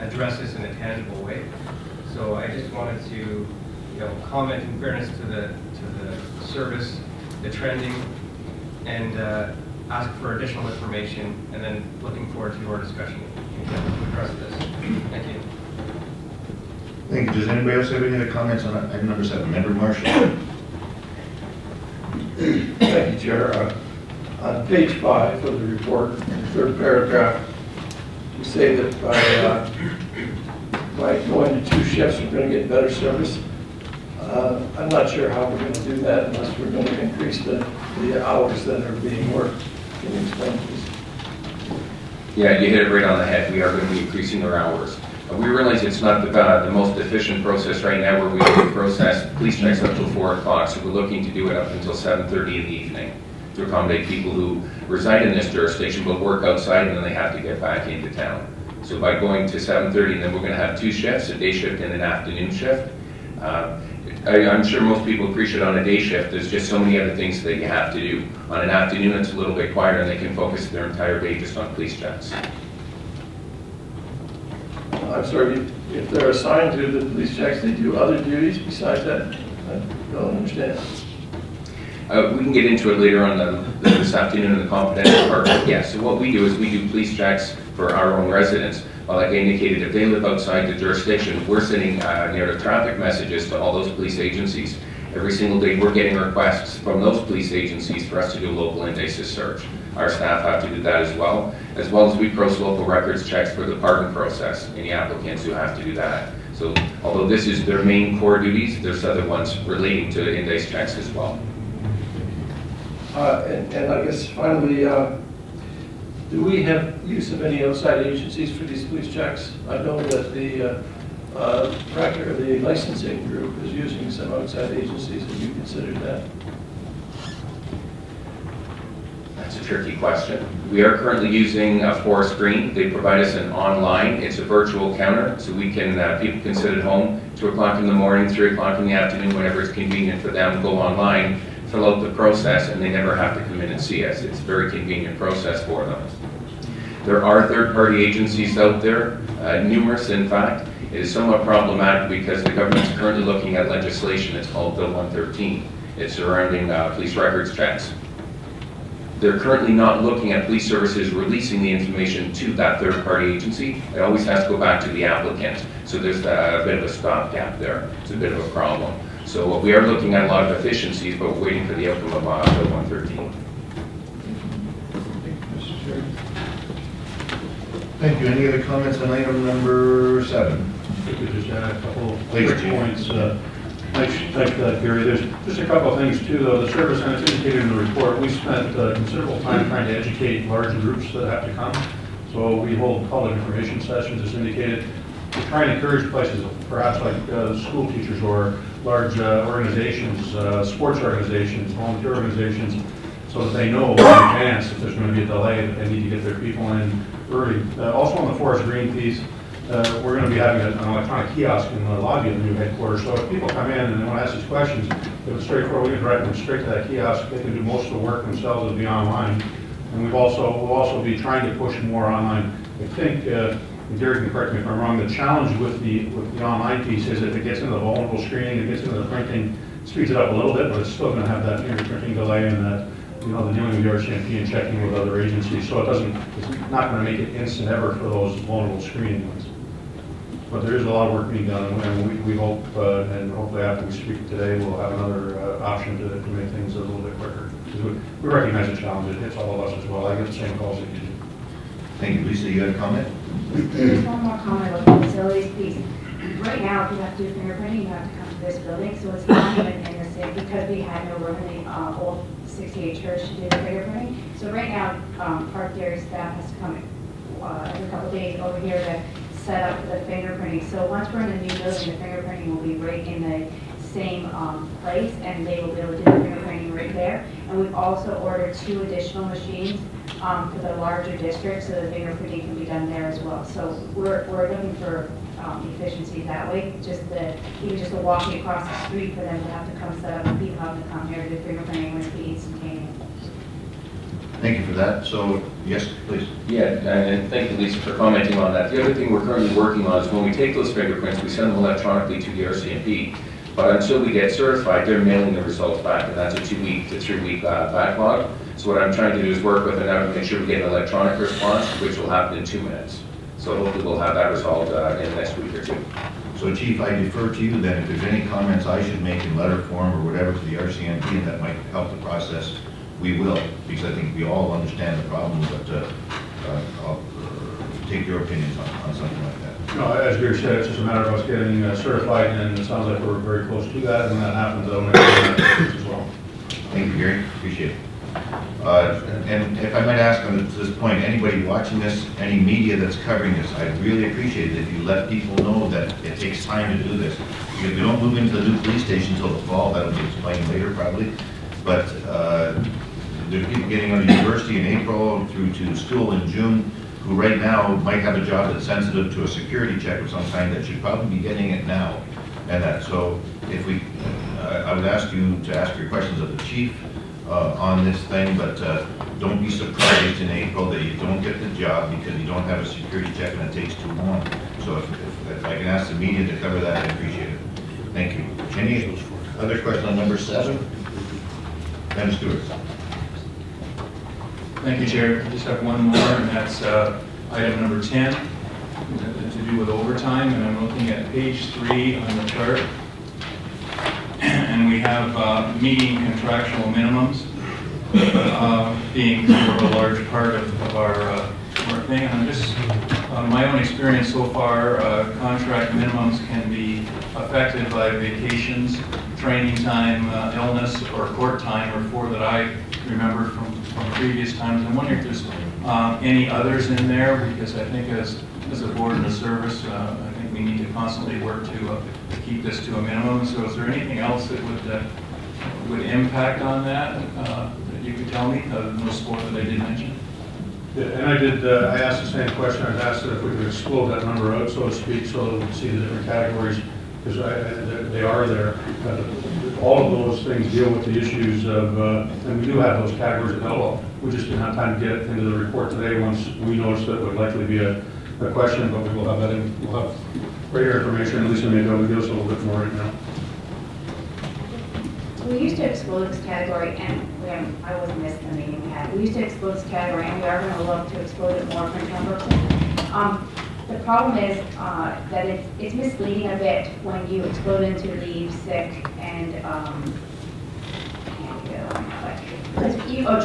address this in a tangible way. So I just wanted to, comment in fairness to the service, the trending, and ask for additional information, and then looking forward to your discussion to address this. Thank you. Thank you. Does anybody else have any other comments on item number 7? Member Marshall? Thank you, Chair. On page 5 of the report, in the third paragraph, you say that by going to 2 shifts, we're going to get better service. I'm not sure how we're going to do that unless we're going to increase the hours that are being worked. Can you explain, please? Yeah, you hit it right on the head. We are going to be increasing our hours. We realize it's not the most efficient process right now where we can process police checks up till 4 o'clock, so we're looking to do it up until 7:30 in the evening to accommodate people who reside in this jurisdiction but work outside and then they have to get back into town. So by going to 7:30, then we're going to have 2 shifts, a day shift and an afternoon shift. I'm sure most people appreciate on a day shift, there's just so many other things that you have to do. On an afternoon, it's a little bit quieter and they can focus their entire day just on police checks. I'm sorry, if they're assigned to the police checks, they do other duties besides that? I don't understand. We can get into it later on this afternoon in the confidential part. Yeah, so what we do is we do police checks for our own residents. Like I indicated, if they live outside the jurisdiction, we're sending narrative traffic messages to all those police agencies. Every single day, we're getting requests from those police agencies for us to do a local invasive search. Our staff have to do that as well as we process local records checks for the pardon process, any applicants who have to do that. So although this is their main core duties, there's other ones relating to index checks as well. And I guess finally, do we have use of any outside agencies for these police checks? I know that the licensing group is using some outside agencies. Have you considered that? That's a tricky question. We are currently using Forest Green. They provide us an online, it's a virtual counter, so we can, people can sit at home, 2 o'clock in the morning, 3 o'clock in the afternoon, whenever it's convenient for them, go online, fill out the process, and they never have to come in and see us. It's a very convenient process for them. There are third-party agencies out there, numerous in fact. It is somewhat problematic because the government's currently looking at legislation. It's called Bill 113. It's surrounding police records checks. They're currently not looking at police services releasing the information to that third-party agency. It always has to go back to the applicant. So there's a bit of a stopgap there. It's a bit of a problem. So we are looking at a lot of efficiencies, but we're waiting for the outcome of Bill 113. Thank you. Any other comments on item number 7? I think we just add a couple of Please, quick Chief. points. Thanks for that, Gary. There's just a couple of things too, though. The service, and it's indicated in the report, we spent considerable time trying to educate large groups that have to come. So we hold public information sessions, as indicated. We try and encourage places, perhaps like school teachers or large organizations, sports organizations, volunteer organizations, so that they know in advance if there's going to be a delay, that they need to get their people in early. Also on the Forest Green piece, we're going to be having an electronic kiosk in the lobby of the new headquarters, so if people come in and they want to ask these questions, if it's straightforward, we can direct them straight to that kiosk. They can do most of the work themselves. It'll be online. And we'll also be trying to push more online. I think, Gary can correct me if I'm wrong, the challenge with the online piece is if it gets into the vulnerable screening, it gets into the printing, speeds it up a little bit, but it's still going to have that fingerprinting delay and that, the dealing with the RCMP and checking with other agencies. So it's not going to make it instant ever for those vulnerable screening ones. But there is a lot of work being done, and we hope, and hopefully after we speak today, we'll have another option to make things a little bit quicker. Because we recognize the challenge, it hits all of us as well. I get the same calls that you do. Thank you. Lisa, you had a comment? Just one more comment about the facilities piece. Right now, if you have to do fingerprinting, you have to come to this building, so it's not even in the same, because we had no room in the old 68 church to do the fingerprinting. So right now, Park Dairy staff has to come every couple of days over here to set up the fingerprinting. So once we're in the new building, the fingerprinting will be right in the same place, and they will be able to do the fingerprinting right there. And we've also ordered 2 additional machines for the larger district, so the fingerprinting can be done there as well. So we're looking for efficiency that way. Even just the walking across the street for them to have to come set up, and people have to come here to do fingerprinting when it's instantaneous. Thank you for that. So, yes, please. Yeah, and thank you, Lisa, for commenting on that. The other thing we're currently working on is when we take those fingerprints, we send them electronically to the RCMP. But until we get certified, they're mailing the results back, and that's a 2-week to 3-week backlog. So what I'm trying to do is work with them now to make sure we get an electronic response, which will happen in 2 minutes. So hopefully we'll have that resolved in the next week or 2. So Chief, I defer to you then if there's any comments I should make in letter form or whatever to the RCMP that might help the process, we will, because I think we all understand the problem, but I'll take your opinions on something like that. No, as Gary said, it's just a matter of us getting certified, and it sounds like we're very close to that, and when that happens, that'll make it as well. Thank you, Gary, appreciate it. And if I might ask on this point, anybody watching this, any media that's covering this, I'd really appreciate it if you let people know that it takes time to do this. Because we don't move into the new police station until the fall, that'll be explained later probably. But there's people getting out of university in April through to school in June who right now might have a job that's sensitive to a security check of some kind that should probably be getting it now. And that, so if we, I would ask you to ask your questions of the chief on this thing, but don't be surprised in April that you don't get the job because you don't have a security check and it takes too long. So if I can ask the media to cover that, I appreciate it. Thank you. Any other question on number 7? Dennis Stewart. Thank you, Chair. I just have one more, and that's item number 10, to do with overtime, and I'm looking at page 3 on the chart. And we have meeting contractual minimums being sort of a large part of our thing. And I'm just, my own experience so far, contract minimums can be affected by vacations, training time, illness, or court time, or 4 that I remember from previous times. I'm wondering if there's any others in there, because I think as a board and a service, I think we need to constantly work to keep this to a minimum. So is there anything else that would impact on that you could tell me, other than those 4 that I did mention? Yeah, and I asked the same question. I asked if we could explode that number out, so to speak, so that we can see the different categories, because they are there. All of those things deal with the issues of, and we do have those categories available. We just didn't have time to get it into the report today once we noticed that it would likely be a question, but we will have that in, we'll have greater information. At least maybe able to give us a little bit more right now. We used to explode this category, and I wasn't missing the meeting we had. We used to explode this category, and we are going to look to explode it more for internal purposes. The problem is that it's misleading a bit when you explode into leave, sick, and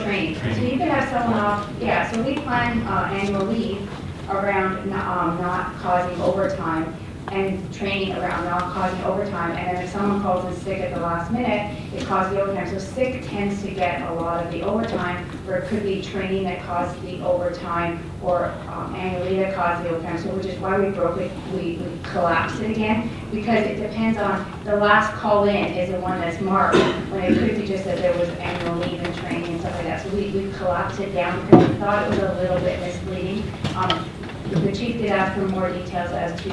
training. So you could have someone off. Yeah. So we plan annual leave around not causing overtime and training around not causing overtime. And then if someone calls in sick at the last minute, it causes the overtime. So sick tends to get a lot of the overtime, or it could be training that caused the overtime, or annual leave that caused the overtime. So which is why we broke it, we collapsed it again, because it depends on the last call in is the one that's marked, when it could be just that there was annual leave and training and stuff like that. So we collapsed it down because we thought it was a little bit misleading. The chief did ask for more details as to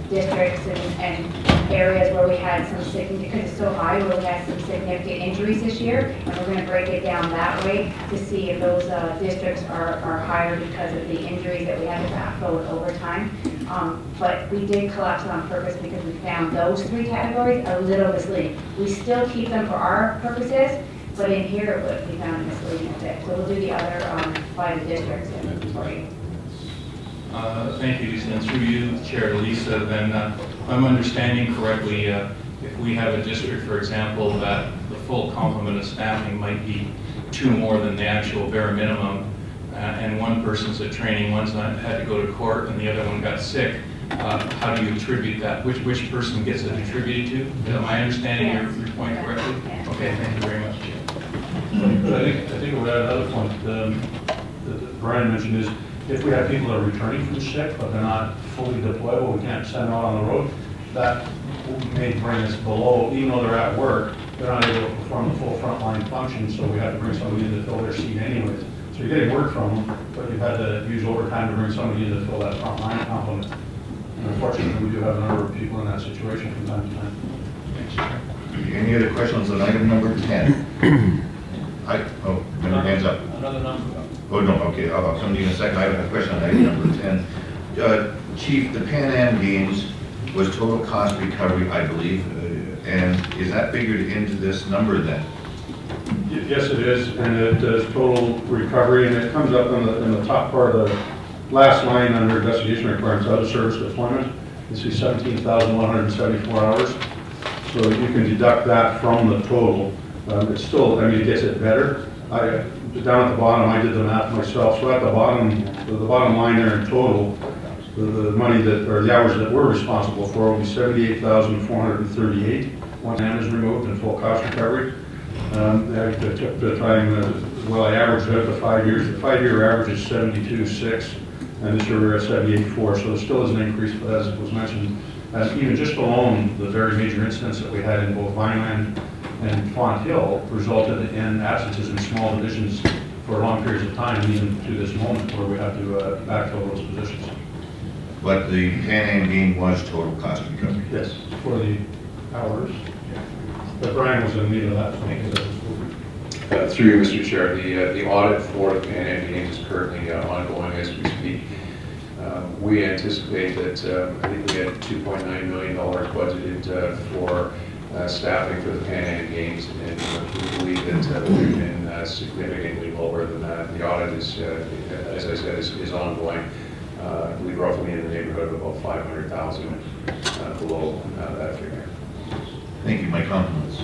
districts and areas where we had some significant, because it's so high, where we had some significant injuries this year, and we're going to break it down that way to see if those districts are higher because of the injuries that we had to backfill with overtime. But we did collapse it on purpose because we found those three categories a little misleading. We still keep them for our purposes, but in here, we found it misleading a bit. So we'll do the other by the districts for you. Thank you, Lisa. And through you, Chair Lisa, then if I'm understanding correctly, if we have a district, for example, that the full complement of staffing might be two more than the actual bare minimum, and one person's at training, one's not had to go to court, and the other one got sick, how do you attribute that? Which person gets it attributed to? Am I understanding your point correctly? Yes. Okay, thank you very much, Chair. I think I would add another point that Brian mentioned is, if we have people that are returning from sick, but they're not fully deployable, we can't send them out on the road, that may bring us below, even though they're at work, they're not able to perform the full frontline function, so we have to bring somebody in to fill their seat anyways. So you're getting work from them, but you've had to use overtime to bring somebody in to fill that frontline complement. And unfortunately, we do have a number of people in that situation from time to time. Thanks, Chair. Any other questions on item number 10? Member hands up. Another number. Oh, no, okay, I'll come to you in a second. I have a question on item number 10. Chief, the Pan Am Games was total cost recovery, I believe, and is that figured into this number then? Yes, it is, and it is total recovery, and it comes up in the top part of the last line under investigation requirements, other service deployment. You see 17,174 hours. So you can deduct that from the total. It's still, I mean, it gets it better. Down at the bottom, I did the math myself. So at the bottom line there in total, the money that, or the hours that we're responsible for will be 78,438 once dam is removed and full cost recovery. I took the time, well, I averaged out the 5 years. The 5-year average is 72.6, and this year we're at 78.4. So there still is an increase, but as it was mentioned, even just alone, the very major incidents that we had in both Vineland and Font Hill resulted in absences in small divisions for long periods of time, even to this moment where we have to backfill those positions. But the Pan Am game was total cost recovery. Yes, for the hours. But Brian was in need of that, so he does. Through you, Mr. Chair, the audit for the Pan Am Games is currently ongoing as we speak. We anticipate that, I think we had $2.9 million budgeted for staffing for the Pan Am Games, and we believe that we've been significantly lower than that. The audit is, as I said, is ongoing. I believe roughly in the neighborhood of about 500,000 below that figure. Thank you, my compliments.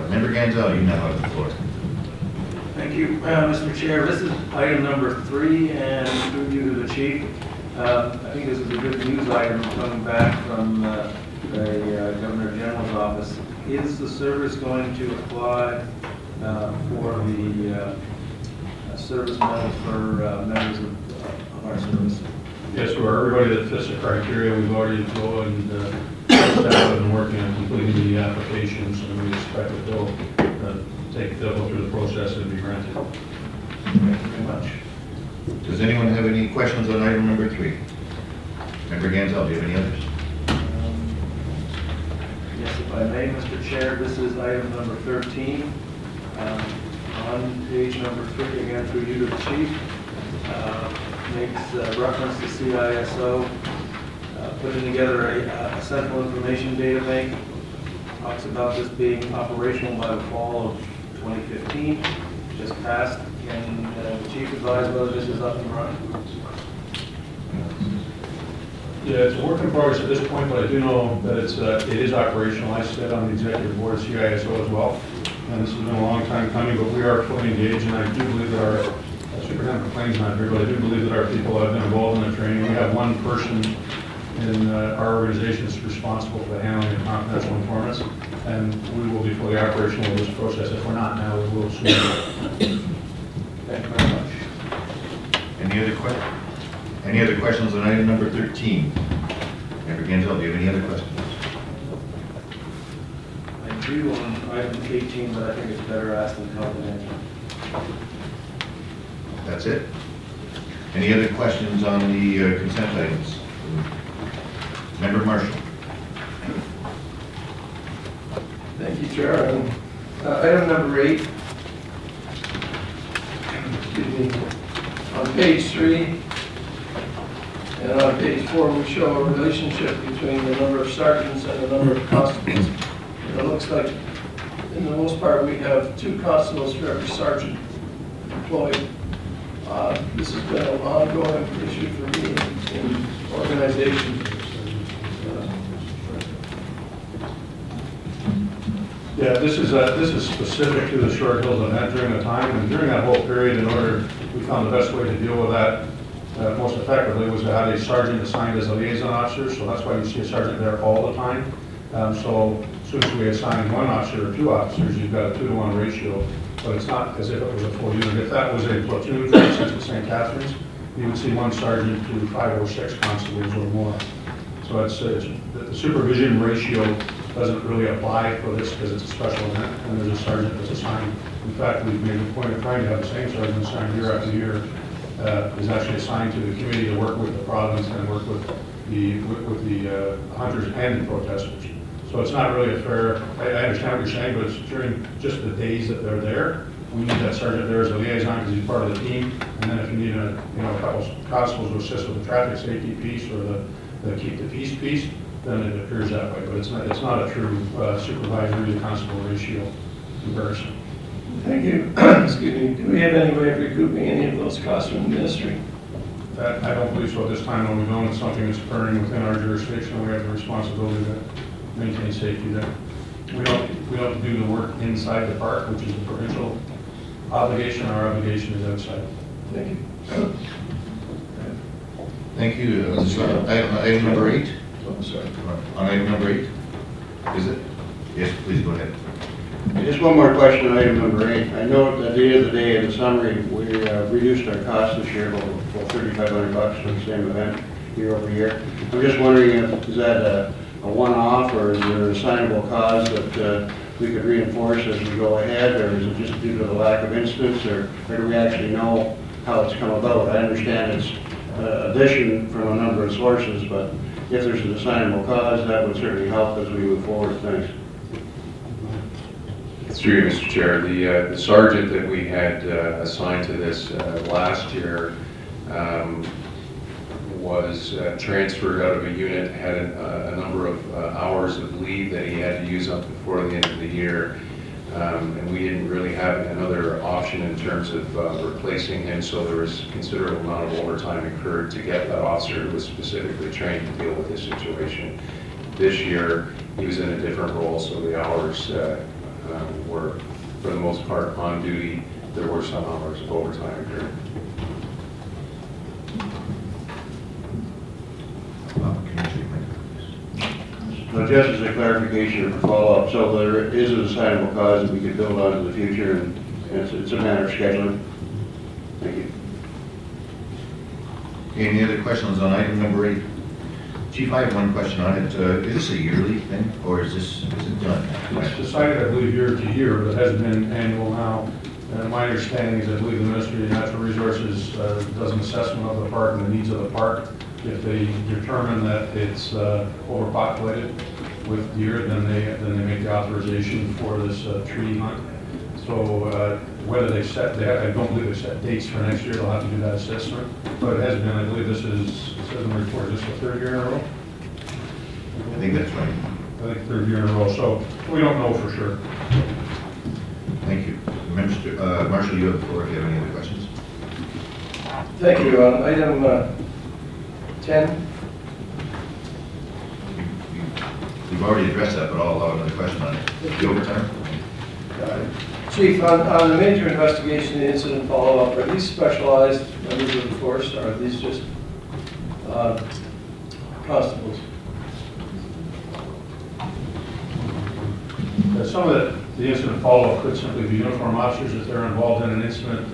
Member Ganzel, you now have the floor. Thank you, Mr. Chair. This is item number 3, and through you to the chief. I think this is a good news item coming back from the Governor General's office. Is the service going to apply for the service medals for members of our service? Yes, for everybody that fits the criteria, we've already go and staff have been working on completing the applications, and we expect that they'll go through the process and be granted. Thank you very much. Does anyone have any questions on item number 3? Member Ganzel, do you have any others? Yes, if I may, Mr. Chair, this is item number 13. On page number 3, again through you to the chief, makes reference to CISO, putting together a central information data bank. Talks about this being operational by the fall of 2015, just passed. Can the chief advise whether this is up and running? Yeah, it's a work in progress at this point, but I do know that it is operational. I sit on the executive board of CISO as well, and this has been a long time coming, but we are fully engaged, and I do believe that our superintendent claims not here, but I do believe that our people have been involved in the training. We have one person in our organization is responsible for the handling of confidential informants, and we will be fully operational in this process. If we're not now, we will soon. Thank you very much. Any other questions on item number 13? Member Genzel, do you have any other questions? I do on item 18, but I think it's better asked than confidential. That's it? Any other questions on the consent items? Member Marshall? Thank you, Chair. Item number 8, excuse me, on page 3 and on page 4, we show a relationship between the number of sergeants and the number of constables. And it looks like, in the most part, we have 2 constables for every sergeant employed. This has been an ongoing issue for me in organization. Yeah, this is specific to the Short Hills event during the time, and during that whole period, we found the best way to deal with that most effectively was to have a sergeant assigned as a liaison officer, so that's why you see a sergeant there all the time. So as soon as we assign 1 officer or 2 officers, you've got a 2-to-1 ratio, but it's not as if it was a full unit. If that was a platoon, for instance, at St. Catharines, you would see 1 sergeant to 5 or 6 constables or more. So the supervision ratio doesn't really apply for this because it's a special event and there's a sergeant that's assigned. In fact, we've made a point of trying to have the same sergeant assigned year after year, is actually assigned to the committee to work with the province and work with the hunters and the protesters. So it's not really a fair, I understand what you're saying, but it's during just the days that they're there. We need that sergeant there as a liaison because he's part of the team. And then if you need a couple constables to assist with the traffic safety piece or the keep the peace piece, then it appears that way. But it's not a true supervisory to constable ratio comparison. Thank you. Excuse me. Do we have any way of recouping any of those costs from the ministry? That, I don't believe so at this time, when we know it's something that's occurring within our jurisdiction. We have the responsibility to maintain safety there. We don't do the work inside the park, which is a provincial obligation. Our obligation is outside. Thank you. Thank you. Item number 8? Oh, sorry. On item number 8? Is it? Yes, please go ahead. Just one more question on item number 8. I know at the end of the day, in the summary, we reduced our costs this year about $3,500 for the same event year over year. I'm just wondering is that a one-off, or is there an assignable cause that we could reinforce as we go ahead, or is it just due to the lack of incidents, or do we actually know how it's come about? I understand it's addition from a number of sources, but if there's an assignable cause, that would certainly help as we move forward. Thanks. Through you, Mr. Chair, the sergeant that we had assigned to this last year was transferred out of a unit, had a number of hours of leave that he had to use up before the end of the year. And we didn't really have another option in terms of replacing him, so there was a considerable amount of overtime incurred to get that officer who was specifically trained to deal with this situation. This year, he was in a different role, so the hours were, for the most part, on duty. There were some hours of overtime incurred. So just as a clarification or follow-up, so there is an assignable cause that we could build on in the future, and it's a matter of scheduling. Thank you. Any other questions on item number 8? Chief, I have one question on it. Is this a yearly thing, or is it done? It's decided, I believe, year to year, but it has been annual now. My understanding is I believe the Ministry of Natural Resources does an assessment of the park and the needs of the park. If they determine that it's overpopulated with deer, then they make the authorization for this tree hunt. So whether I don't believe they set dates for next year. They'll have to do that assessment. But it has been, I believe this is, it says in the report, is this the 3rd year in a row? I think that's right. I think 3rd year in a row. So we don't know for sure. Thank you. Marshall, you have the floor if you have any other questions. Thank you. Item 10. You've already addressed that, but I'll allow another question on it. The overtime? Chief, on the major investigation and incident follow-up, are these specialized members of the force, or are these just constables. Some of the incident follow-up could simply be uniform officers if they're involved in an incident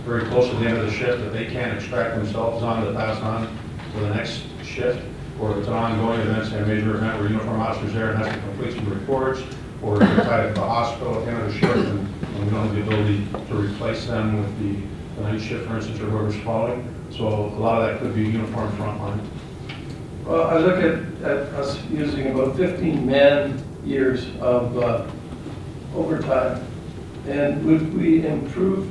very close to the end of the shift that they can't extract themselves on to pass on to the next shift, or if it's an ongoing event, say a major event where uniform officers there and has to complete some reports, or if they're tied to the hospital at the end of the shift and we don't have the ability to replace them with the night shift, for instance, or whoever's following. So a lot of that could be uniform frontline. Well, I look at us using about 15 man years of overtime. And would we improve,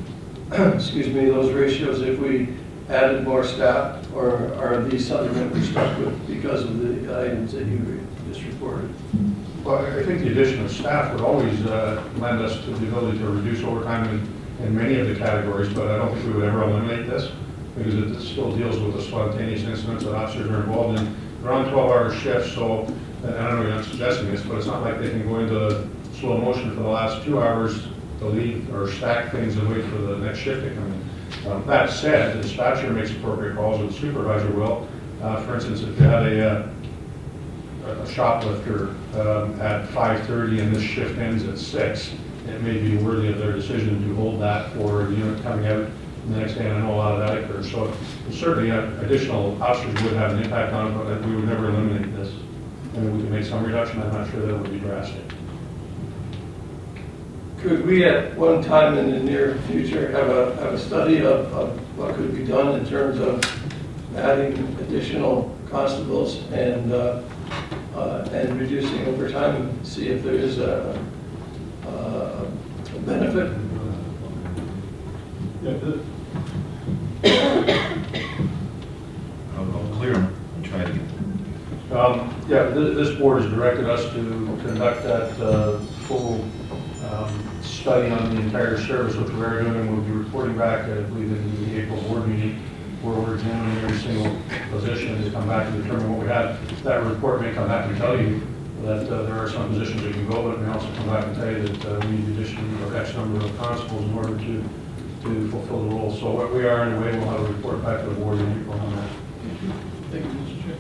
excuse me, those ratios if we added more staff? Or are these something that we're stuck with because of the items that you just reported? Well, I think the addition of staff would always lend us to the ability to reduce overtime in many of the categories, but I don't think we would ever eliminate this, because it still deals with the spontaneous incidents that officers are involved in. They're on 12-hour shifts, so, and I don't know if you're not suggesting this, but it's not like they can go into slow motion for the last 2 hours to leave or stack things and wait for the next shift to come in. That said, the dispatcher makes appropriate calls, or the supervisor will. For instance, if you had a shoplifter at 5:30 and this shift ends at 6, it may be worthy of their decision to hold that for the unit coming out the next day, and I know a lot of that occurs. So certainly additional officers would have an impact on it, but we would never eliminate this. I mean, we could make some reduction, I'm not sure that it would be drastic. Could we at one time in the near future have a study of what could be done in terms of adding additional constables and reducing overtime and see if there is a benefit? I'll clear them and try to get This board has directed us to conduct that full study on the entire service, which we are doing, and we'll be reporting back, I believe, in the April board meeting, where we're examining every single position to come back and determine what we have. That report may come back and tell you that there are some positions that can go, but it may also come back and tell you that we need addition of X number of constables in order to fulfill the role. So what we are in a way, we'll have a report back to the board in April on that. Thank you, Mr. Chair.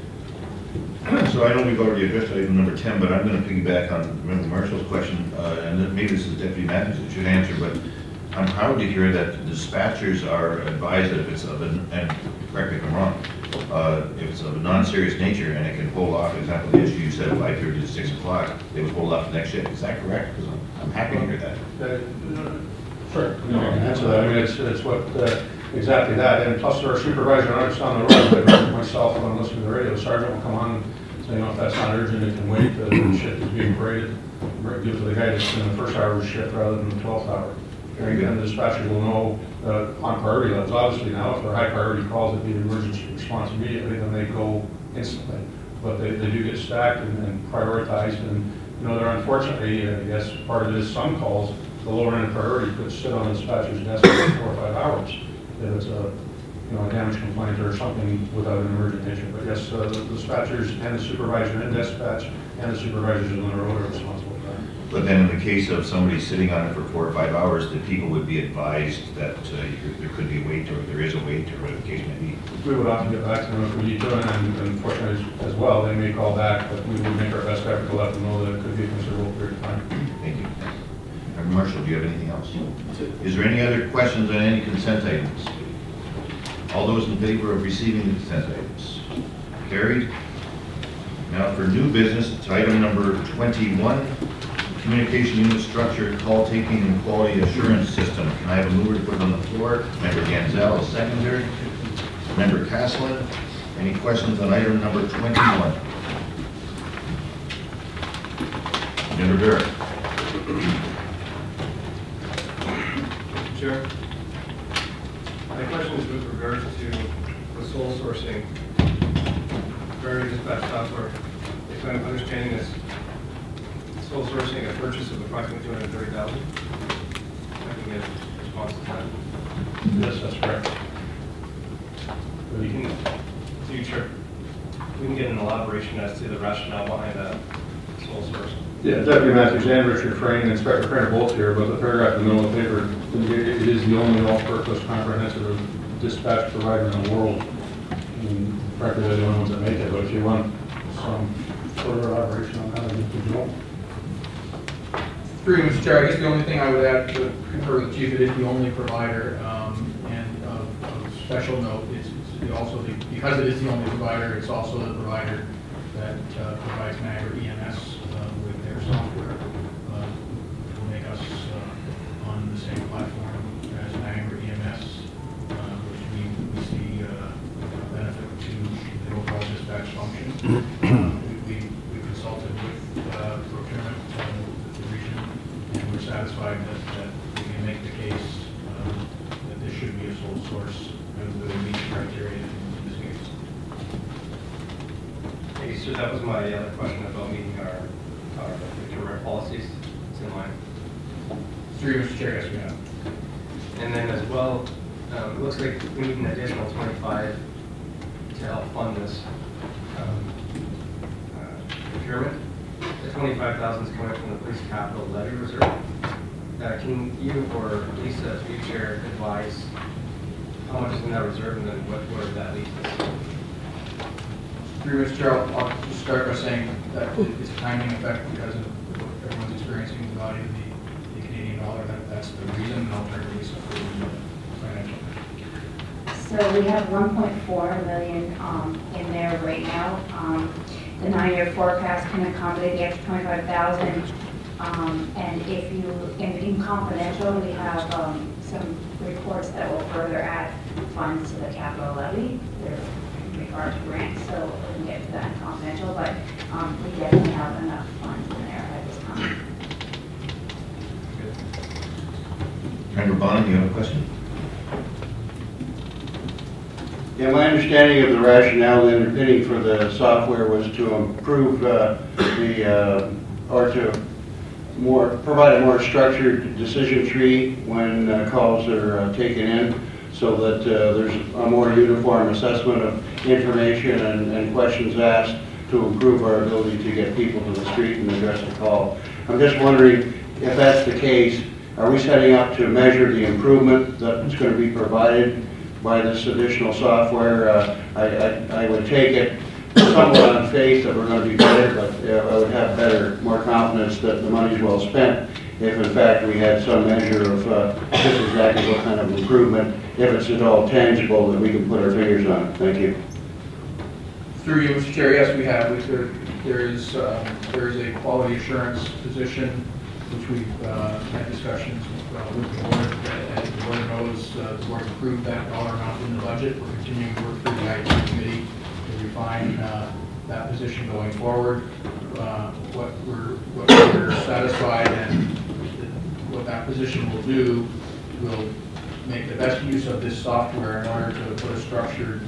So I know we've already addressed item number 10, but I'm going to piggyback on Member Marshall's question, and maybe this is Deputy Matthews that should answer, but I'm proud to hear that dispatchers are advised that if it's of an, and correct me if I'm wrong, if it's of a non-serious nature and it can hold off, for example, the issue you said at 5:30 to 6 o'clock, they would hold off the next shift. Is that correct? Because I'm happy to hear that. Sure, I can answer that. I mean, it's what, exactly that, and plus our supervisor, I understand the road, but myself, when I'm listening to the radio, the sergeant will come on and say, you know, if that's not urgent, it can wait, the shift is being graded, give it to the guy that's in the first hour of the shift rather than the 12th hour. Very good. And the dispatchers will know on priority levels, obviously now, if they're high priority calls that need emergency response immediately, then they go instantly. But they do get stacked and prioritized, and, you know, they're unfortunately, I guess, part of it is some calls, the lower end of priority could sit on the dispatcher's desk for 4 or 5 hours if it's a, you know, a damage complaint or something without an emergent nature. But yes, the dispatchers and the supervisor in dispatch and the supervisors on the road are responsible for that. But then in the case of somebody sitting on it for 4 or 5 hours, the people would be advised that there could be a wait, or if there is a wait, or whatever the case may be. We would often get back to them if we need to, and unfortunately as well, they may call back, but we would make our best effort to let them know that it could be a considerable period of time. Thank you. Member Marshall, do you have anything else? Is there any other questions on any consent items? All those in favor of receiving the consent items? Carried. Now for new business, it's item number 21, communication unit structure, call taking and quality assurance system. Can I have a mover to put it on the floor? Member Ganzel, a seconder. Member Caslin, any questions on item number 21? Member Barrett. Chair, my question is with regards to the sole sourcing various dispatch software. If I'm understanding this, sole sourcing a purchase of approximately $230,000. I can get a response to that. Yes, that's correct. We can, future, we can get an elaboration as to the rationale behind that sole source. Yeah, Deputy Matthews and Richard Frayne, Inspector Crane are both here, but the paragraph in the middle of the paper, it is the only all-purpose comprehensive dispatch provider in the world. And frankly, they're the only ones that make it, but if you want some further elaboration on that, I think we do. Through you, Mr. Chair, I guess the only thing I would add to concur with the chief, it is the only provider, and of special note, it's also, because it is the only provider, it's also the provider that provides Niagara EMS with their software. Will make us on the same platform as Niagara EMS, which we see a benefit to the overall dispatch function. We consulted with procurement, the region, and we're satisfied that we can make the case that this should be a sole source and that it meets criteria in this case. Okay, so that was my other question about meeting our procurement policies. It's in line. Through you, Mr. Chair, yes, we have. And then as well, it looks like we need an additional 25 to help fund this procurement. The 25,000 is coming from the police capital levy reserve. Can you or Lisa, as you chair, advise how much is in that reserve and then where does that leave us? Through Mr. Chair, I'll just start by saying that it's a timing effect because of what everyone's experiencing the value of the Canadian dollar. That's the reason, and I'll turn to Lisa for the financial. So we have 1.4 million in there right now. The 9-year forecast can accommodate the extra 25,000. And if you, in confidential, we have some reports that will further add funds to the capital levy. They're in regard to grants, so we can get to that in confidential, but we definitely have enough funds in there at this time. Member Bonner, you have a question? Yeah, my understanding of the rationale, the underpinning for the software was to improve or to provide a more structured decision tree when calls are taken in, so that there's a more uniform assessment of information and questions asked to improve our ability to get people to the street and address the call. I'm just wondering if that's the case, are we setting up to measure the improvement that's going to be provided by this additional software? I would take it somewhat on faith that we're going to be better, but I would have more confidence that the money's well spent if in fact we had some measure of just exactly what kind of improvement, if it's at all tangible, that we can put our fingers on. Thank you. Through you, Mr. Chair, yes, we have. There is a quality assurance position, which we've had discussions with the board. As the board knows, the board approved that dollar amount in the budget. We're continuing to work through the IT committee to refine that position going forward. What we're satisfied and what that position will do will make the best use of this software in order to put a structured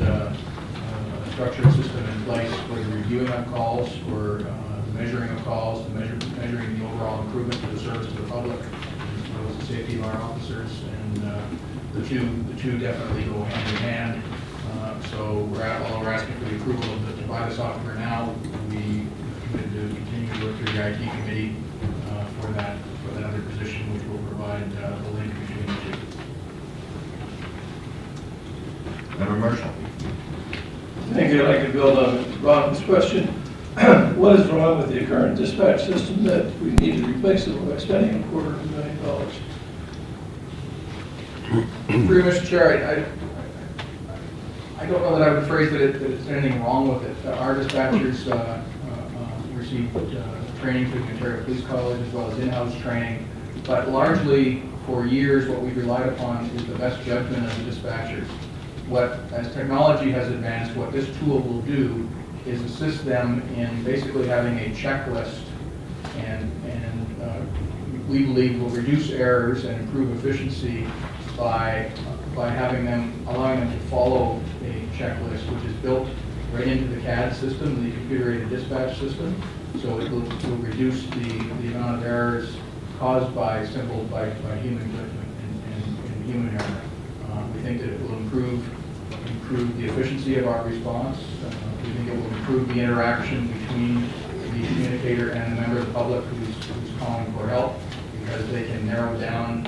system in place for the reviewing of calls, for the measuring of calls, measuring the overall improvement to the service to the public, as well as the safety of our officers, and the two definitely go hand in hand. So although we're asking for the approval to buy the software now, we committed to continue to work through the IT committee for that other position, which will provide the link between the two. Member Marshall. Thank you. I'd like to build on Robin's question. What is wrong with the current dispatch system that we need to replace it by spending $250,000? Through Mr. Chair, I don't know that I would phrase that it's anything wrong with it. Our dispatchers receive training through the Ontario Police College as well as in-house training, but largely for years what we've relied upon is the best judgment of the dispatchers. As technology has advanced, what this tool will do is assist them in basically having a checklist, and we believe will reduce errors and improve efficiency by allowing them to follow a checklist, which is built right into the CAD system, the computer-aided dispatch system. So it will reduce the amount of errors caused by human judgment and human error. We think that it will improve the efficiency of our response. We think it will improve the interaction between the communicator and the member of the public who's calling for help, because they can narrow down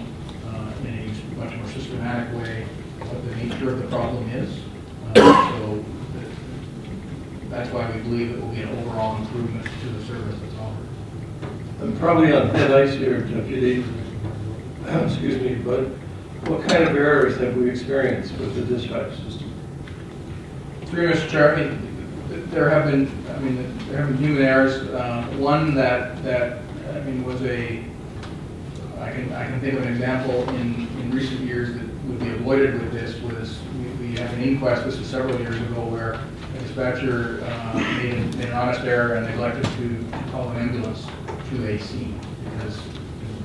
in a much more systematic way what the nature of the problem is. So that's why we believe it will be an overall improvement to the service that's offered. I'm probably on thin ice here, Deputy, excuse me, but what kind of errors have we experienced with the dispatch system? Through Mr. Chair, there have been human errors. One that was I can think of an example in recent years that would be avoided with this was we had an inquest, this was several years ago, where a dispatcher made an honest error and neglected to call an ambulance to a scene because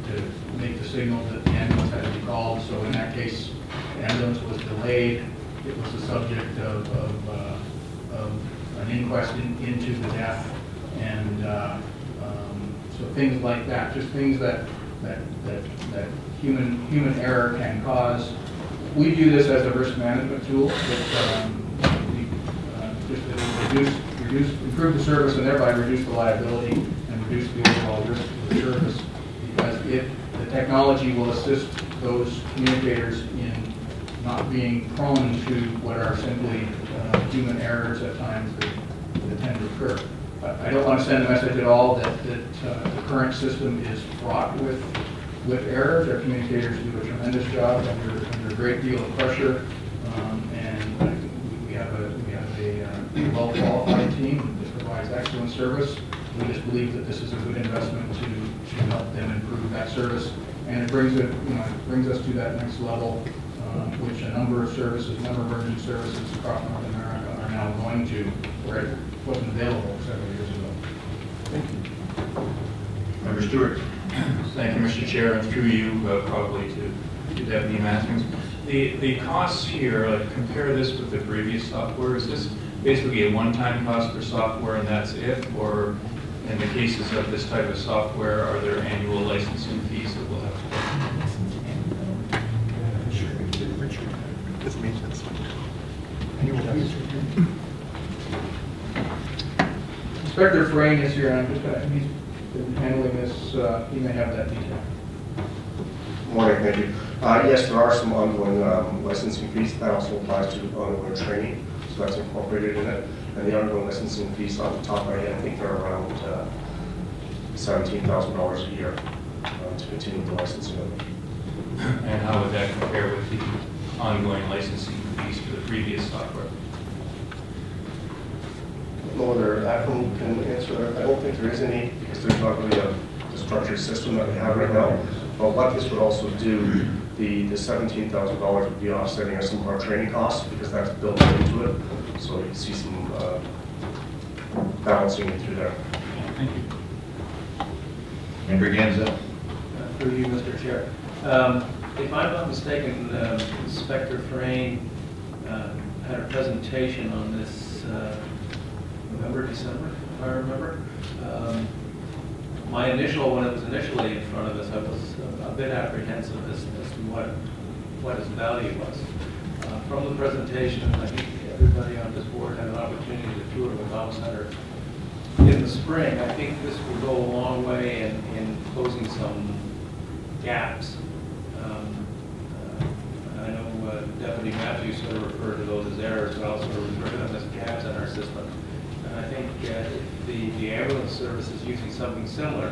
to make the signal that the ambulance had to be called. So in that case, the ambulance was delayed. It was the subject of an inquest into the death, and so things like that, just things that human error can cause. We view this as a risk management tool that improve the service and thereby reduce the liability and reduce the overall risk to the service, because the technology will assist those communicators in not being prone to what are simply human errors at times that tend to occur. I don't want to send a message at all that the current system is fraught with errors. Our communicators do a tremendous job under a great deal of pressure, and we have a well-qualified team that provides excellent service. We just believe that this is a good investment to help them improve that service, and it brings us to that next level, which a number of emergency services across North America are now going to, where it wasn't available several years ago. Thank you. Member Stewart. Thank you, Mr. Chair, and through you, probably to Deputy Matthews. The costs here, compare this with the previous software. Is this basically a one-time cost for software and that's it? Or in the cases of this type of software, are there annual licensing fees that we'll have to pay? Inspector Frayne is here, and he's been handling this. He may have that detail. Morning, thank you. Yes, there are some ongoing licensing fees. That also applies to ongoing training, so that's incorporated in it. And the ongoing licensing fees, off the top of my head, I think they're around $17,000 a year to continue the licensing of it. And how would that compare with the ongoing licensing fees for the previous software? No other Akron can answer that. I don't think there is any, because there's not really a structured system that we have right now. But what this would also do, the $17,000 would be offsetting some of our training costs, because that's built into it. So you can see some balancing through there. Thank you. Member Ganzel. Through you, Mr. Chair. If I'm not mistaken, Inspector Frayne had a presentation on this November, December, if I remember. When it was initially in front of us, I was a bit apprehensive as to what its value was. From the presentation, I think everybody on this board had an opportunity to tour the Comm Center in the spring. I think this will go a long way in closing some gaps. I know Deputy Matthews sort of referred to those as errors, but also refer to them as gaps in our system. And I think if the ambulance service is using something similar,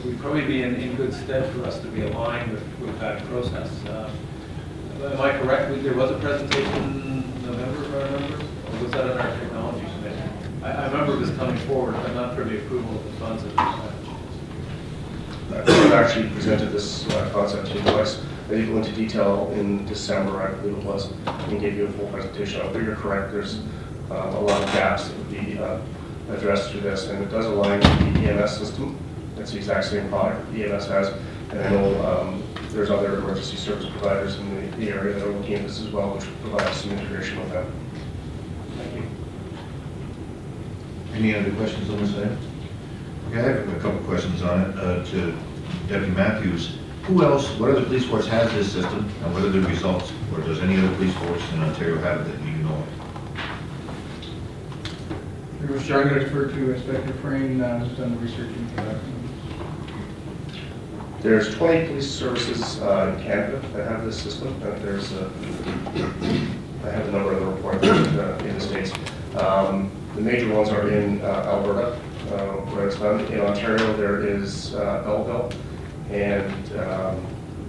we'd probably be in good stead for us to be aligned with that process. Am I correct? There was a presentation in November, if I remember, or was that in our technology committee? I remember this coming forward, but not for the approval of the funds at this time. I actually presented this concept to you guys. I did go into detail in December, I believe it was, and gave you a full presentation. I think you're correct. There's a lot of gaps that would be addressed through this, and it does align with the EMS system. It's the exact same product the EMS has, and I know there's other emergency service providers in the area that are looking at this as well, which will provide some integration with them. Thank you. Any other questions on this item? Okay, I have a couple questions on it to Deputy Matthews. Who else, what other police force has this system, and what are the results? Or does any other police force in Ontario have it that you know of? Mr. Chair, I'm going to refer to Inspector Frayne, who's done the research into that. There's 20 police services in Canada that have this system. There's I have a number of the reports in the States. The major ones are in Alberta, where it's done. In Ontario, there is Belleville, and I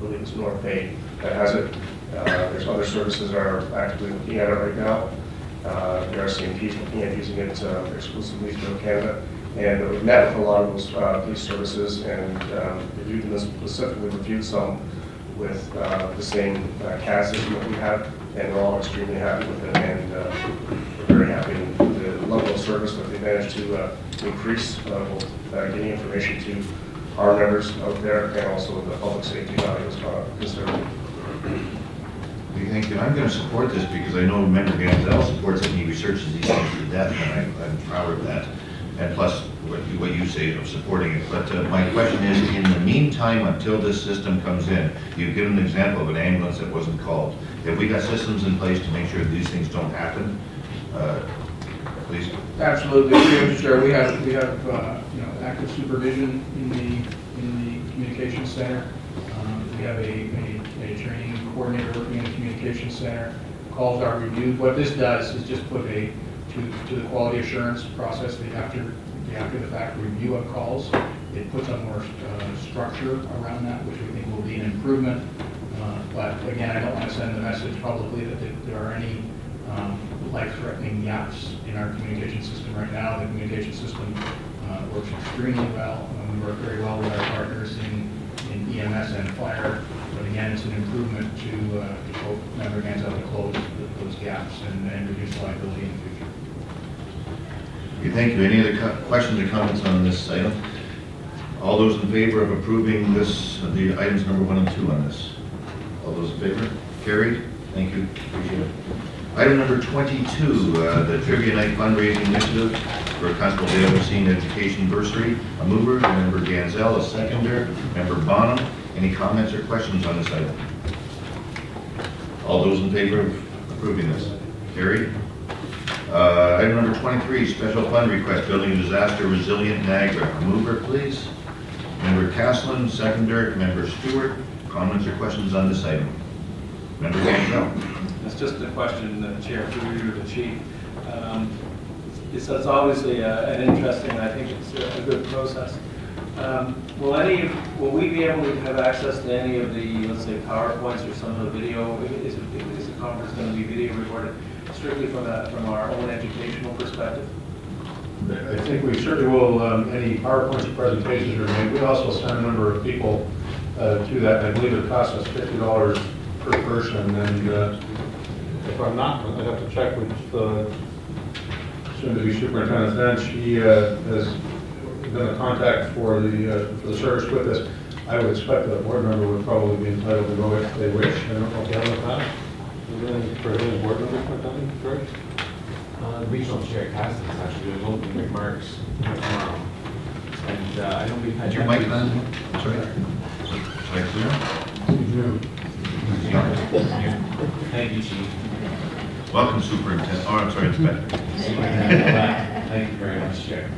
believe it's North Bay that has it. There's other services that are actively looking at it right now. The RCMP is looking at using it exclusively through Canada. And we've met with a lot of those police services and reviewed them, specifically reviewed some with the same CAD system that we have, and they're all extremely happy with it, and we're very happy with the level of service that they managed to increase, both getting information to our members out there and also the public safety value is considerable. Okay, thank you. I'm going to support this because I know Member Gansell supports it and he researches these things to death, and I'm proud of that. And plus, what you say of supporting it. But my question is, in the meantime, until this system comes in, you've given an example of an ambulance that wasn't called. Have we got systems in place to make sure that these things don't happen? Please. Absolutely, Mr. Chair. We have active supervision in the communications center. We have a training coordinator working in the communications center. Calls are reviewed. What this does is just put to the quality assurance process, the after the fact review of calls. It puts a more structure around that, which we think will be an improvement. But again, I don't want to send the message publicly that there are any life-threatening gaps in our communication system right now. The communication system works extremely well. We work very well with our partners in EMS and fire. But again, it's an improvement to hope Member Gansell to close those gaps and reduce liability in the future. Okay, thank you. Any other questions or comments on this item? All those in favor of approving the items number 1 and 2 on this? All those in favor? Carried. Thank you. Appreciate it. Item number 22, the Trivia Night Fundraising Initiative for Constable Dale Racine Education Bursary. A mover, Member Gansell, a seconder, Member Bonham. Any comments or questions on this item? All those in favor of approving this? Carried. Item number 23, special fund request, Building Disaster Resilient Niagara. A mover, please. Member Caslin, seconder, Member Stewart. Comments or questions on this item? Member Gansell. It's just a question, Chair, through you to the Chief. It's obviously an interesting, I think it's a good process. Will we be able to have access to any of the, let's say, PowerPoints or some of the video? Is the conference going to be video recorded strictly from our own educational perspective? I think we certainly will, any PowerPoint presentations are made. We also send a number of people to that, and I believe it costs us $50 per person, and if I'm not, I'd have to check with the soon-to-be Superintendent Bench. He has been a contact for the service with us. I would expect that a board member would probably be entitled to go if they wish. I don't know if you have any comments. For his board member, correct? Regional Chair Cassidy is actually doing opening remarks tomorrow. And I know we've had... Is your mic on? Sorry. Sorry, clear? Thank you, Chief. Welcome, Superintendent. Oh, I'm sorry, Inspector. Thank you very much, Chair.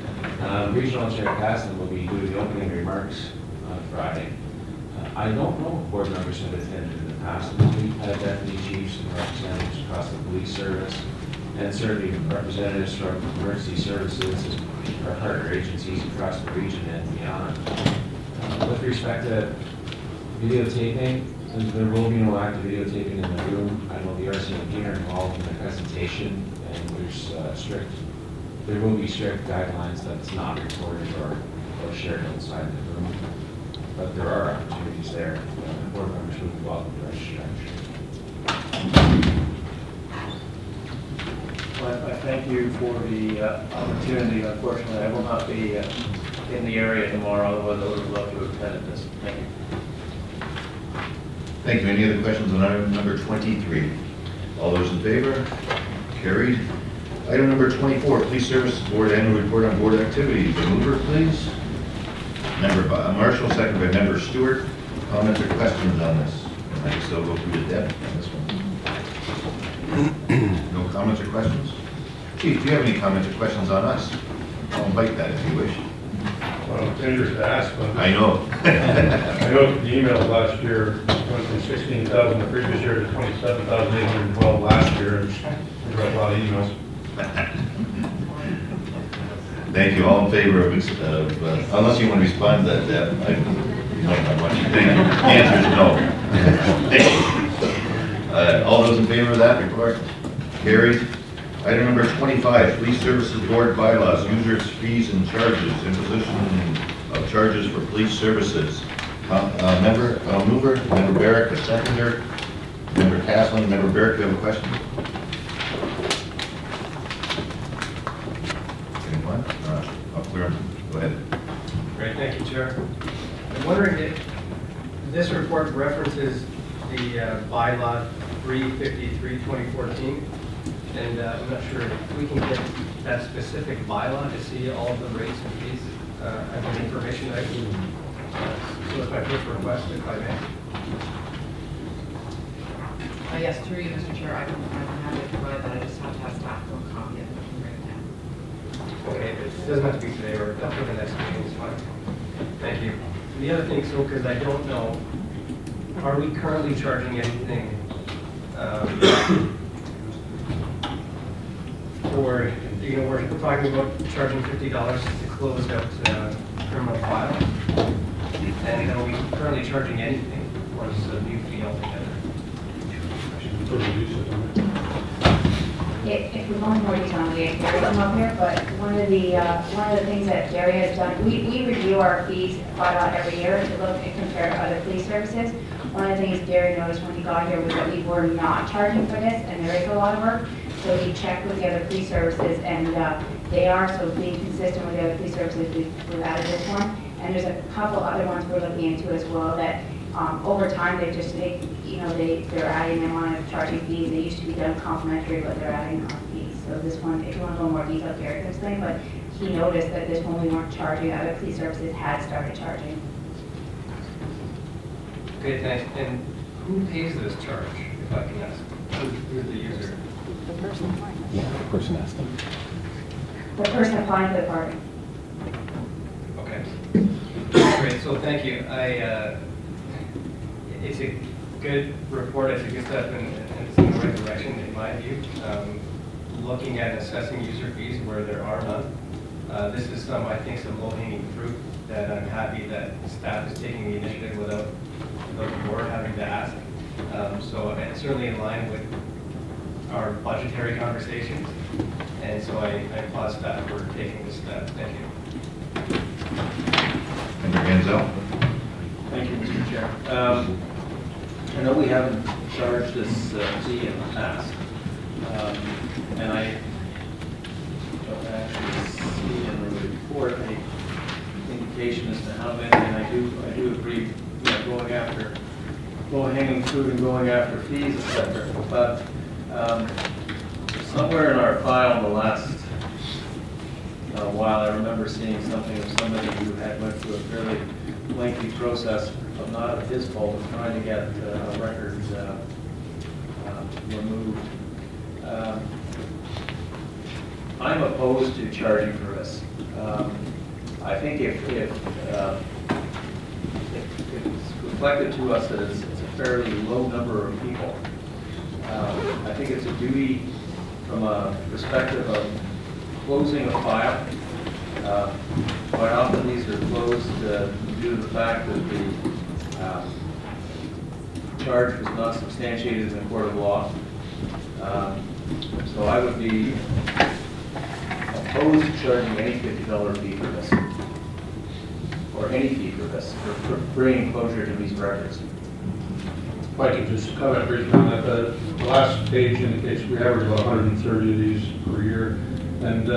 Regional Chair Cassidy will be doing the opening remarks on Friday. I don't know if board members have attended in the past. We've had deputy chiefs and representatives across the police service, and certainly representatives from emergency services, our partner agencies across the region and beyond. With respect to videotaping, there will be no active videotaping in the room. I know the RCMP are involved in the presentation, and there will be strict guidelines that it's not recorded or shared outside the room. But there are opportunities there. Board members would be welcome to register. Well, I thank you for the opportunity. Unfortunately, I will not be in the area tomorrow, otherwise I would have loved to have attended this. Thank you. Thank you. Any other questions on item number 23? All those in favor? Carried. Item number 24, Police Services Board Annual Report on Board Activities. The mover, please. Member Marshall, second by Member Stewart. Comments or questions on this? I guess they'll go through the depth on this one. No comments or questions? Chief, do you have any comments or questions on us? I'll invite that if you wish. Well, it's dangerous to ask, but I know. I know the emails last year went from 16,000 the previous year to 27,812 last year, and we got a lot of emails. Thank you. All in favor of, unless you want to respond to that, Deb, I don't have much. Thank you. The answer is no. Thank you. All those in favor of that report? Carried. Item number 25, Police Services Board bylaws, users, fees, and charges, imposition of charges for police services. Mover, Member Barrick, a seconder. Member Castleton, Member Barrick, do you have a question? Anyone? I'll clear them. Go ahead. Great, thank you, Chair. I'm wondering if this report references the bylaw 353-2014, and I'm not sure if we can get that specific bylaw to see all of the rates and fees and the information that I can. So that's my first request, if I may. Yes, through you, Mr. Chair, I can have it provided that. I just have to have staff go copy it right now. Okay, it doesn't have to be today or after the next meeting, it's fine. Thank you. The other thing, so because I don't know, are we currently charging anything for, we're talking about charging $50 to close out criminal files? And are we currently charging anything, or is the new fee altogether? If we want more detail, we have Gary come up here, but one of the things that Gary has done, we review our fees bylaw every year to look and compare to other police services. One of the things Gary noticed when he got here was that we were not charging for this, and there is a lot of work. So he checked with the other police services, and they are, so being consistent with the other police services, we've added this one. And there's a couple other ones we're looking into as well that over time they're adding them on a charging fee. They used to be done complimentary, but they're adding on fees. So this one, if you want to go more detail, Gary can explain, but he noticed that this one we weren't charging, other police services had started charging. Okay, thanks. And who pays this charge, if I can ask? Who's the user? The person applying for the parking. Okay. Great, so thank you. It's a good report, it's a good step, and it's in the right direction in my view. Looking at assessing user fees where there are none. This is I think some low-hanging fruit that I'm happy that staff is taking the initiative without the board having to ask. So it's certainly in line with our budgetary conversations, and so I applaud staff for taking this step. Thank you. Member Ganzel? Thank you, Mr. Chair. I know we haven't charged this fee in the past, and I don't actually see in the report any indication as to how many, and I do agree, going after low-hanging fruit and going after fees, etc. But somewhere in our file in the last while, I remember seeing something of somebody who had went through a fairly lengthy process, but not of his fault, of trying to get records removed. I'm opposed to charging for this. I think if it's reflected to us that it's a fairly low number of people, I think it's a duty from a perspective of closing a file. Quite often these are closed due to the fact that the charge was not substantiated in the court of law. So I would be opposed to charging any $50 fee for this, or any fee for this, for bringing closure to these records. If I could just comment briefly on that, the last page indicates we average about 130 of these per year. And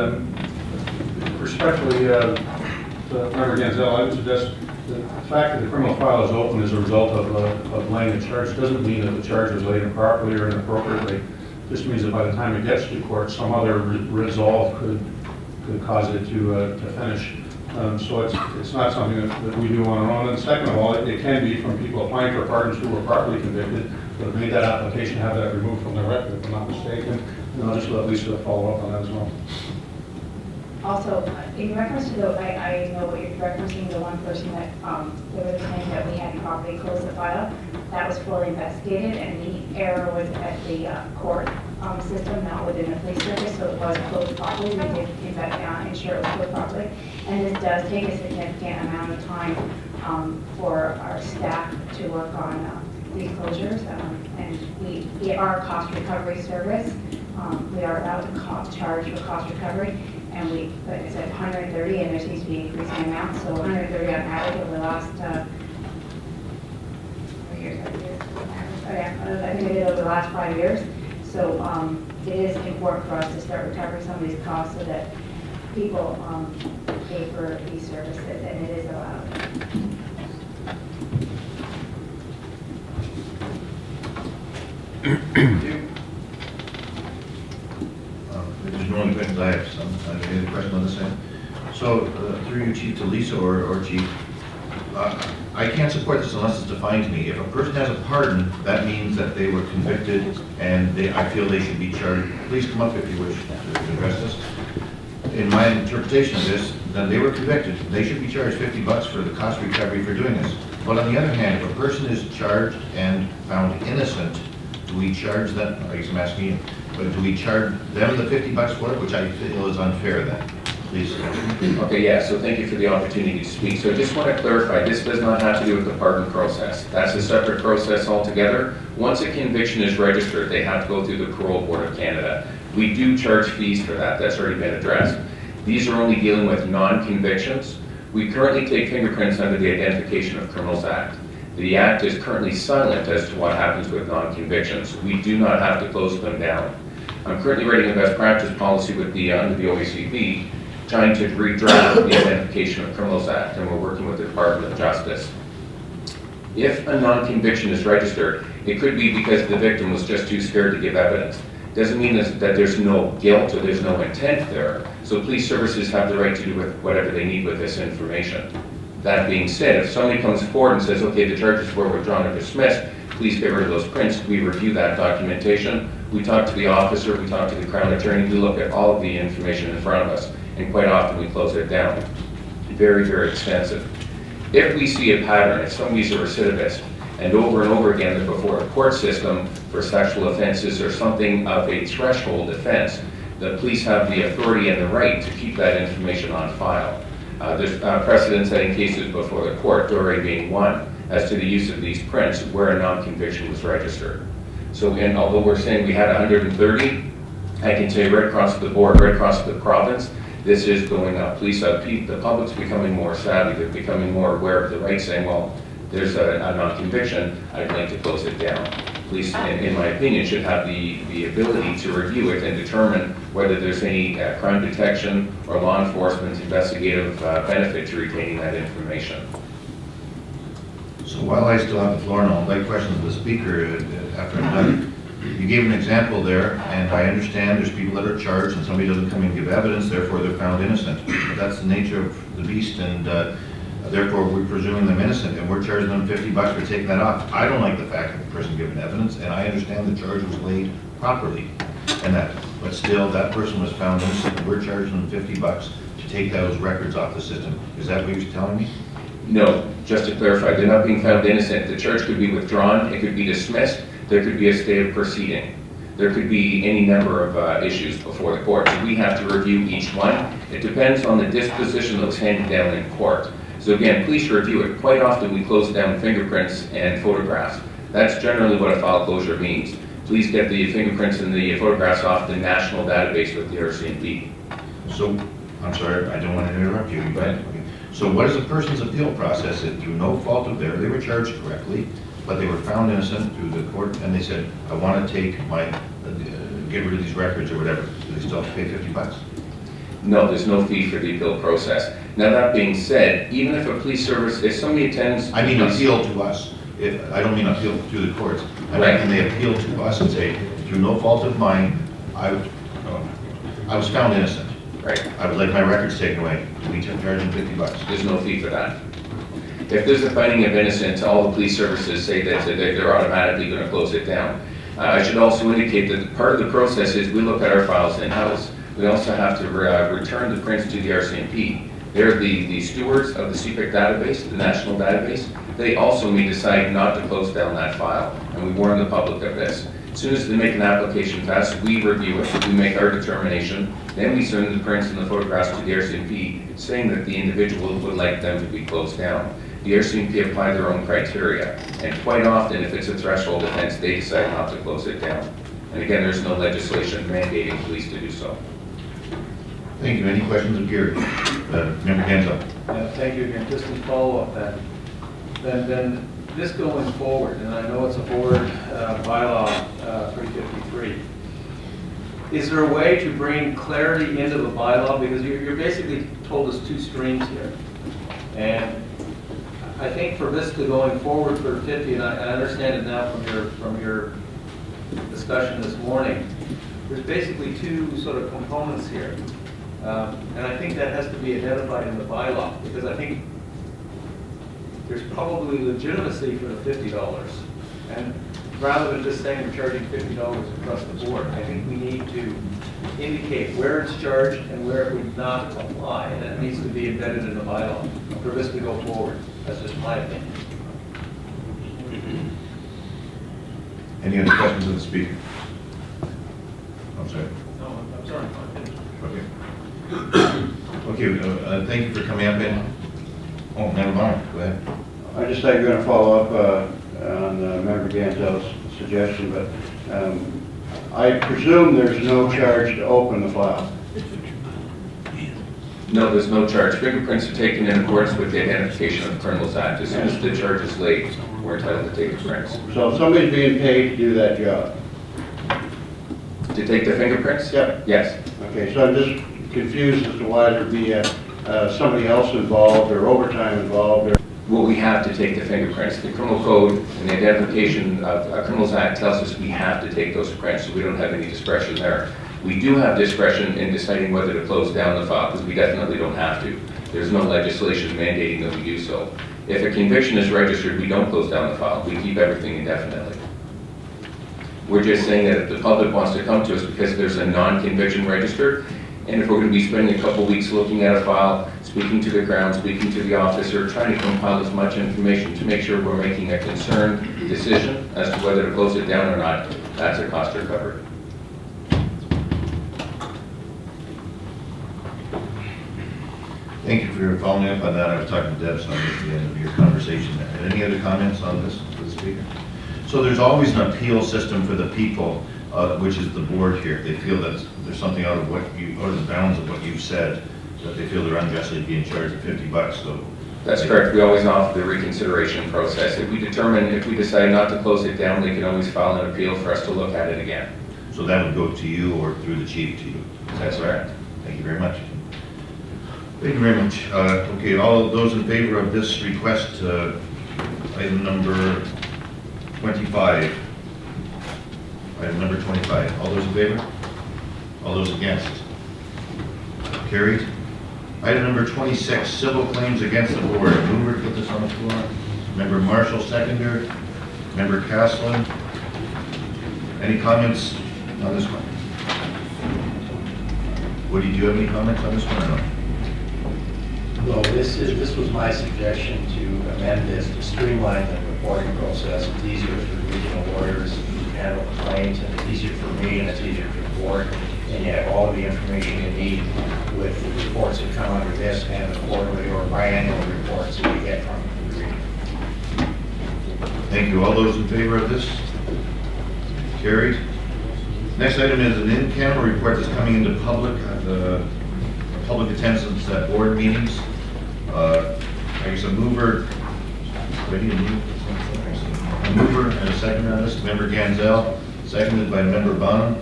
respectfully, Member Ganzel, I would suggest the fact that the criminal file is open as a result of laying a charge doesn't mean that the charge was laid improperly or inappropriately. This means that by the time it gets to court, some other resolve could cause it to finish. So it's not something that we do on our own. And second of all, it can be from people applying for pardons who were properly convicted, but have made that application, have that removed from their record, if I'm not mistaken. And I'll just let Lisa follow up on that as well. Also, in reference to I know what you're referencing, the one person that, there was a claim that we hadn't properly closed the file. That was fully investigated, and the error was at the court. system, not within the police service, so it was closed properly. We did ensure it was closed properly. And this does take a significant amount of time for our staff to work on these closures. And we are a cost recovery service. We are allowed to charge for cost recovery. And we, like I said, 130, and there seems to be increasing amounts, so 130 on average over the last, I think it is over the last 5 years. So it is important for us to start recovering some of these costs so that people pay for these services, and it is allowed. There's no other questions. I have some. Any other question on this end? So, through you, Chief, to Lisa or Chief, I can't support this unless it's defined to me. If a person has a pardon, that means that they were convicted and I feel they should be charged. Please come up if you wish to address this. In my interpretation of this, then they were convicted. They should be charged $50 for the cost recovery for doing this. But on the other hand, if a person is charged and found innocent, do we charge them? I guess I'm asking you, but do we charge them the $50 for it, which I feel is unfair then? Please. Okay, yeah, so thank you for the opportunity to speak. So I just want to clarify, this does not have to do with the pardon process. That's a separate process altogether. Once a conviction is registered, they have to go through the Parole Board of Canada. We do charge fees for that. That's already been addressed. These are only dealing with non-convictions. We currently take fingerprints under the Identification of Criminals Act. The Act is currently silent as to what happens with non-convictions. We do not have to close them down. I'm currently writing a best practice policy with under the OACP, trying to redraft the Identification of Criminals Act, and we're working with the Department of Justice. If a non-conviction is registered, it could be because the victim was just too scared to give evidence. Doesn't mean that there's no guilt or there's no intent there. So police services have the right to do with whatever they need with this information. That being said, if somebody comes forward and says, okay, the charges were withdrawn or dismissed, please get rid of those prints. We review that documentation. We talk to the officer, we talk to the Crown Attorney, we look at all of the information in front of us, and quite often we close it down. Very, very extensive. If we see a pattern, if somebody's a recidivist, and over again they're before a court system for sexual offenses or something of a threshold offense, the police have the authority and the right to keep that information on file. There's precedent-setting cases before the court, Dory being one, as to the use of these prints where a non-conviction was registered. So, and although we're saying we had 130, I can say right across the board, right across the province, this is going up. Police, the public's becoming more savvy. They're becoming more aware of the right, saying, well, there's a non-conviction, I'd like to close it down. Police, in my opinion, should have the ability to review it and determine whether there's any crime detection or law enforcement investigative benefit to retaining that information. So while I still have the floor, and I'll like questions of the speaker after I'm done, you gave an example there, and I understand there's people that are charged and somebody doesn't come and give evidence, therefore they're found innocent. But that's the nature of the beast, and therefore we're presuming them innocent, and we're charging them $50 for taking that off. I don't like the fact that the person given evidence, and I understand the charge was laid properly, and that, but still that person was found innocent, and we're charging them $50 to take those records off the system. Is that what you're telling me? No, just to clarify, they're not being found innocent. The charge could be withdrawn, it could be dismissed, there could be a stay of proceeding. There could be any number of issues before the court. So we have to review each one. It depends on the disposition that was handed down in court. So again, police review it. Quite often we close down fingerprints and photographs. That's generally what a file closure means. Please get the fingerprints and the photographs off the national database with the RCMP. So, I'm sorry, I don't want to interrupt you, but, so what is a person's appeal process if through no fault of theirs, they were charged correctly, but they were found innocent through the court, and they said, I want to take my, get rid of these records or whatever, do they still have to pay $50? No, there's no fee for the appeal process. Now that being said, even if a police service, if somebody attends... I mean appeal to us. I don't mean appeal to the courts. I mean, can they appeal to us and say, through no fault of mine, I was found innocent. Right. I would like my records taken away. Do we charge them $50? There's no fee for that. If there's a finding of innocence, all the police services say that they're automatically going to close it down. I should also indicate that part of the process is we look at our files in-house. We also have to return the prints to the RCMP. They're the stewards of the CPIC database, the national database. They also may decide not to close down that file, and we warn the public of this. As soon as they make an application to us, we review it, we make our determination, then we send the prints and the photographs to the RCMP saying that the individual would like them to be closed down. The RCMP apply their own criteria, and quite often, if it's a threshold offense, they decide not to close it down. And again, there's no legislation mandating police to do so. Thank you. Any questions of Gary? Member Genzel. Thank you again. Just to follow up then this going forward, and I know it's a board bylaw 353, is there a way to bring clarity into the bylaw? Because you're basically told us two streams here. And I think for this to going forward for 50, and I understand it now from your discussion this morning, there's basically two sort of components here. And I think that has to be identified in the bylaw, because I think there's probably legitimacy for the $50. And rather than just saying we're charging $50 across the board, I think we need to indicate where it's charged and where it would not apply. And that needs to be embedded in the bylaw for this to go forward. That's just my opinion. Any other questions of the speaker? I'm sorry. No, I'm sorry. Okay, thank you for coming up and, oh, never mind, go ahead. I just thought you were going to follow up on Member Gantel's suggestion, but I presume there's no charge to open the file. No, there's no charge. Fingerprints are taken in accordance with the Identification of Criminals Act. As soon as the charge is laid, we're entitled to take the prints. So somebody's being paid to do that job? To take the fingerprints? Yep. Yes. Okay, so I'm just confused as to why there'd be somebody else involved or overtime involved. Or Well, we have to take the fingerprints. The criminal code and the Identification of Criminals Act tells us we have to take those prints, so we don't have any discretion there. We do have discretion in deciding whether to close down the file, because we definitely don't have to. There's no legislation mandating that we do so. If a conviction is registered, we don't close down the file. We keep everything indefinitely. We're just saying that if the public wants to come to us because there's a non-conviction registered, and if we're going to be spending a couple weeks looking at a file, speaking to the ground, speaking to the officer, trying to compile as much information to make sure we're making a concerned decision as to whether to close it down or not, that's a cost recovery. Thank you for following up on that. I was talking to Deb, so I missed the end of your conversation there. Any other comments on this, for the speaker? So there's always an appeal system for the people, which is the board here. If they feel that there's something out of the bounds of what you've said, that they feel they're unjustly being charged $50, so. That's correct. We always offer the reconsideration process. If we decide not to close it down, they can always file an appeal for us to look at it again. So that would go to you or through the chief to you? That's correct. Thank you very much. Thank you very much. Okay, all of those in favor of this request, item number 25. Item number 25. All those in favor? All those against? Carried. Item number 26, civil claims against the board. Mover, put this on the floor. Member Marshall, seconder. Member Caslin. Any comments on this one? Woody, do you have any comments on this one or not? Well, this was my suggestion to amend this to streamline the reporting process. It's easier for regional lawyers to handle the claims, and it's easier for me, and it's easier for the board. And you have all of the information you need with the reports that come under this and the quarterly or biannual reports that you get from the region. Thank you. All those in favor of this? Carried. Next item is an in-camera report that's coming into public attendance at board meetings. I guess a mover, ready to move? A mover and a second on this, Member Ganzel, seconded by Member Bonham.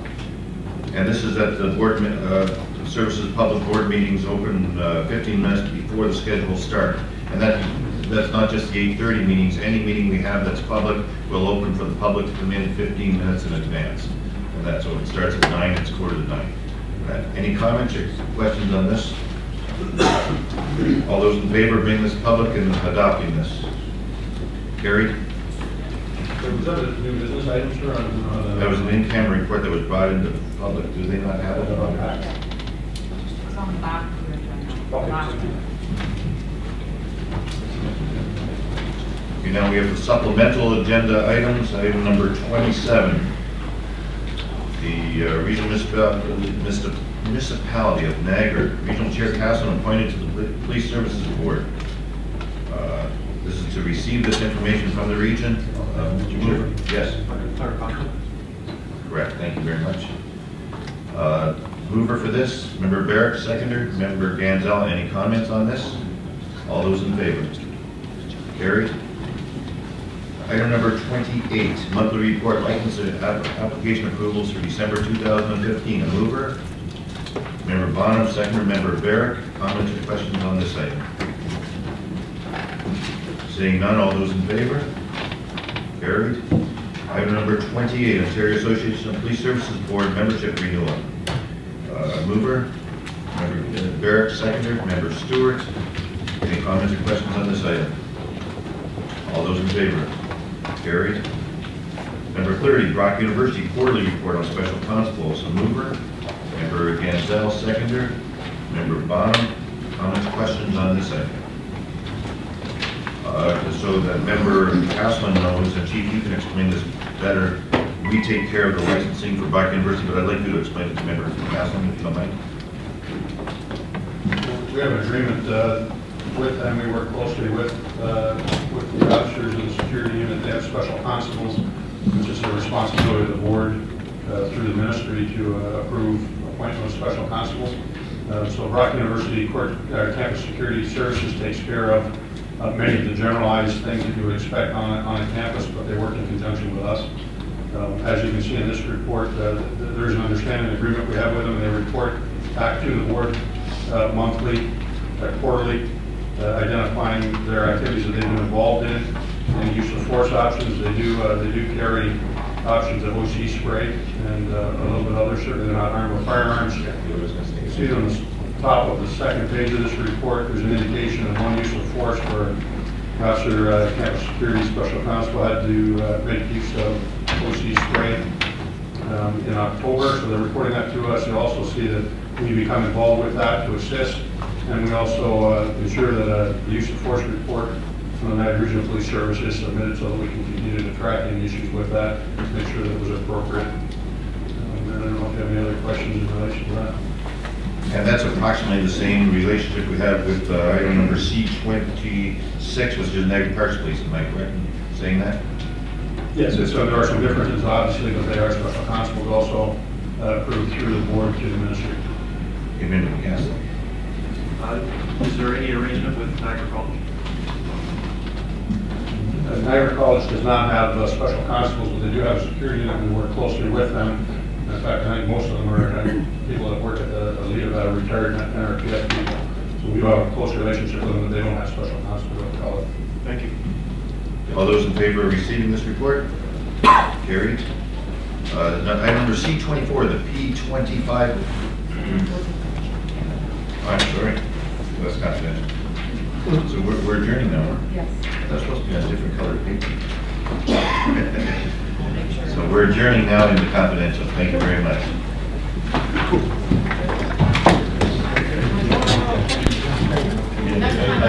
And this is at the board services public board meetings open 15 minutes before the scheduled start. And that's not just the 8:30 meetings. Any meeting we have that's public will open for the public to come in 15 minutes in advance. And that's what it starts at 9, it's 8:45. Any comments or questions on this? All those in favor of being this public and adopting this? Carried. Was that a new business item, sir? That was an in-camera report that was brought into public. Do they not have it on that? It's on the back of your agenda. Okay, now we have the supplemental agenda items, item number 27. The Regional Municipality of Niagara, Regional Chair Castle appointed to the Police Services Board. This is to receive this information from the region. Yes. Correct, thank you very much. Mover for this, Member Barrett, seconder, Member Ganzel, any comments on this? All those in favor? Carried. Item number 28, monthly report license and application approvals for December 2015. A mover, Member Bonham, seconder, Member Barrett. Comments or questions on this item? Seeing none, all those in favor? Carried. Item number 28, Ontario Association of Police Services Board membership renewal. Mover, Member Barrett, seconder, Member Stewart. Any comments or questions on this item? All those in favor? Carried. Number 30, Brock University quarterly report on special constables. A mover, Member Ganzel, seconder, Member Bonham. Comments, questions on this item? So that Member Castlin knows, and Chief, you can explain this better. We take care of the licensing for Brock University, but I'd like you to explain it to Member Castlin, if you don't mind. We have an agreement with them. We work closely with the officers in the security unit. They have special constables, which is the responsibility of the board through the ministry to approve appointment of special constables. So Brock University Campus Security Services takes care of many of the generalized things that you would expect on a campus, but they work in conjunction with us. As you can see in this report, there's an understanding agreement we have with them. They report back to the board monthly, quarterly, identifying their activities that they've been involved in, and use of force options. They do carry options of OC spray and a little bit others. Certainly they're not armed with firearms. You can see on the top of the second page of this report, there's an indication of one use of force where Officer Campus Security Special Constable had to make use of OC spray in October, so they're reporting that to us. You'll also see that we become involved with that to assist, and we also ensure that the use of force report from the Niagara Regional Police Service is submitted so that we can continue to track any issues with that, make sure that it was appropriate. I don't know if you have any other questions in relation to that. And that's approximately the same relationship we have with item number C26, which is Niagara Parks Police. Am I correct in saying that? Yes, so there are some differences, obviously, but they are special constables also approved through the board to the ministry. Amen. Yes. Is there any arrangement with Niagara College? Niagara College does not have special constables, but they do have a security unit, and we work closely with them. In fact, I think most of them are people that work at the lead that are retired NRPS people. So we do have a close relationship with them, but they don't have special constables at the college. Thank you. All those in favor of receiving this report? Carried. Item number C24, the P25. I'm sorry. That's not finished. So we're adjourning now. Yes. That's supposed to be on a different colored paper. So we're adjourning now into confidential. Thank you very much.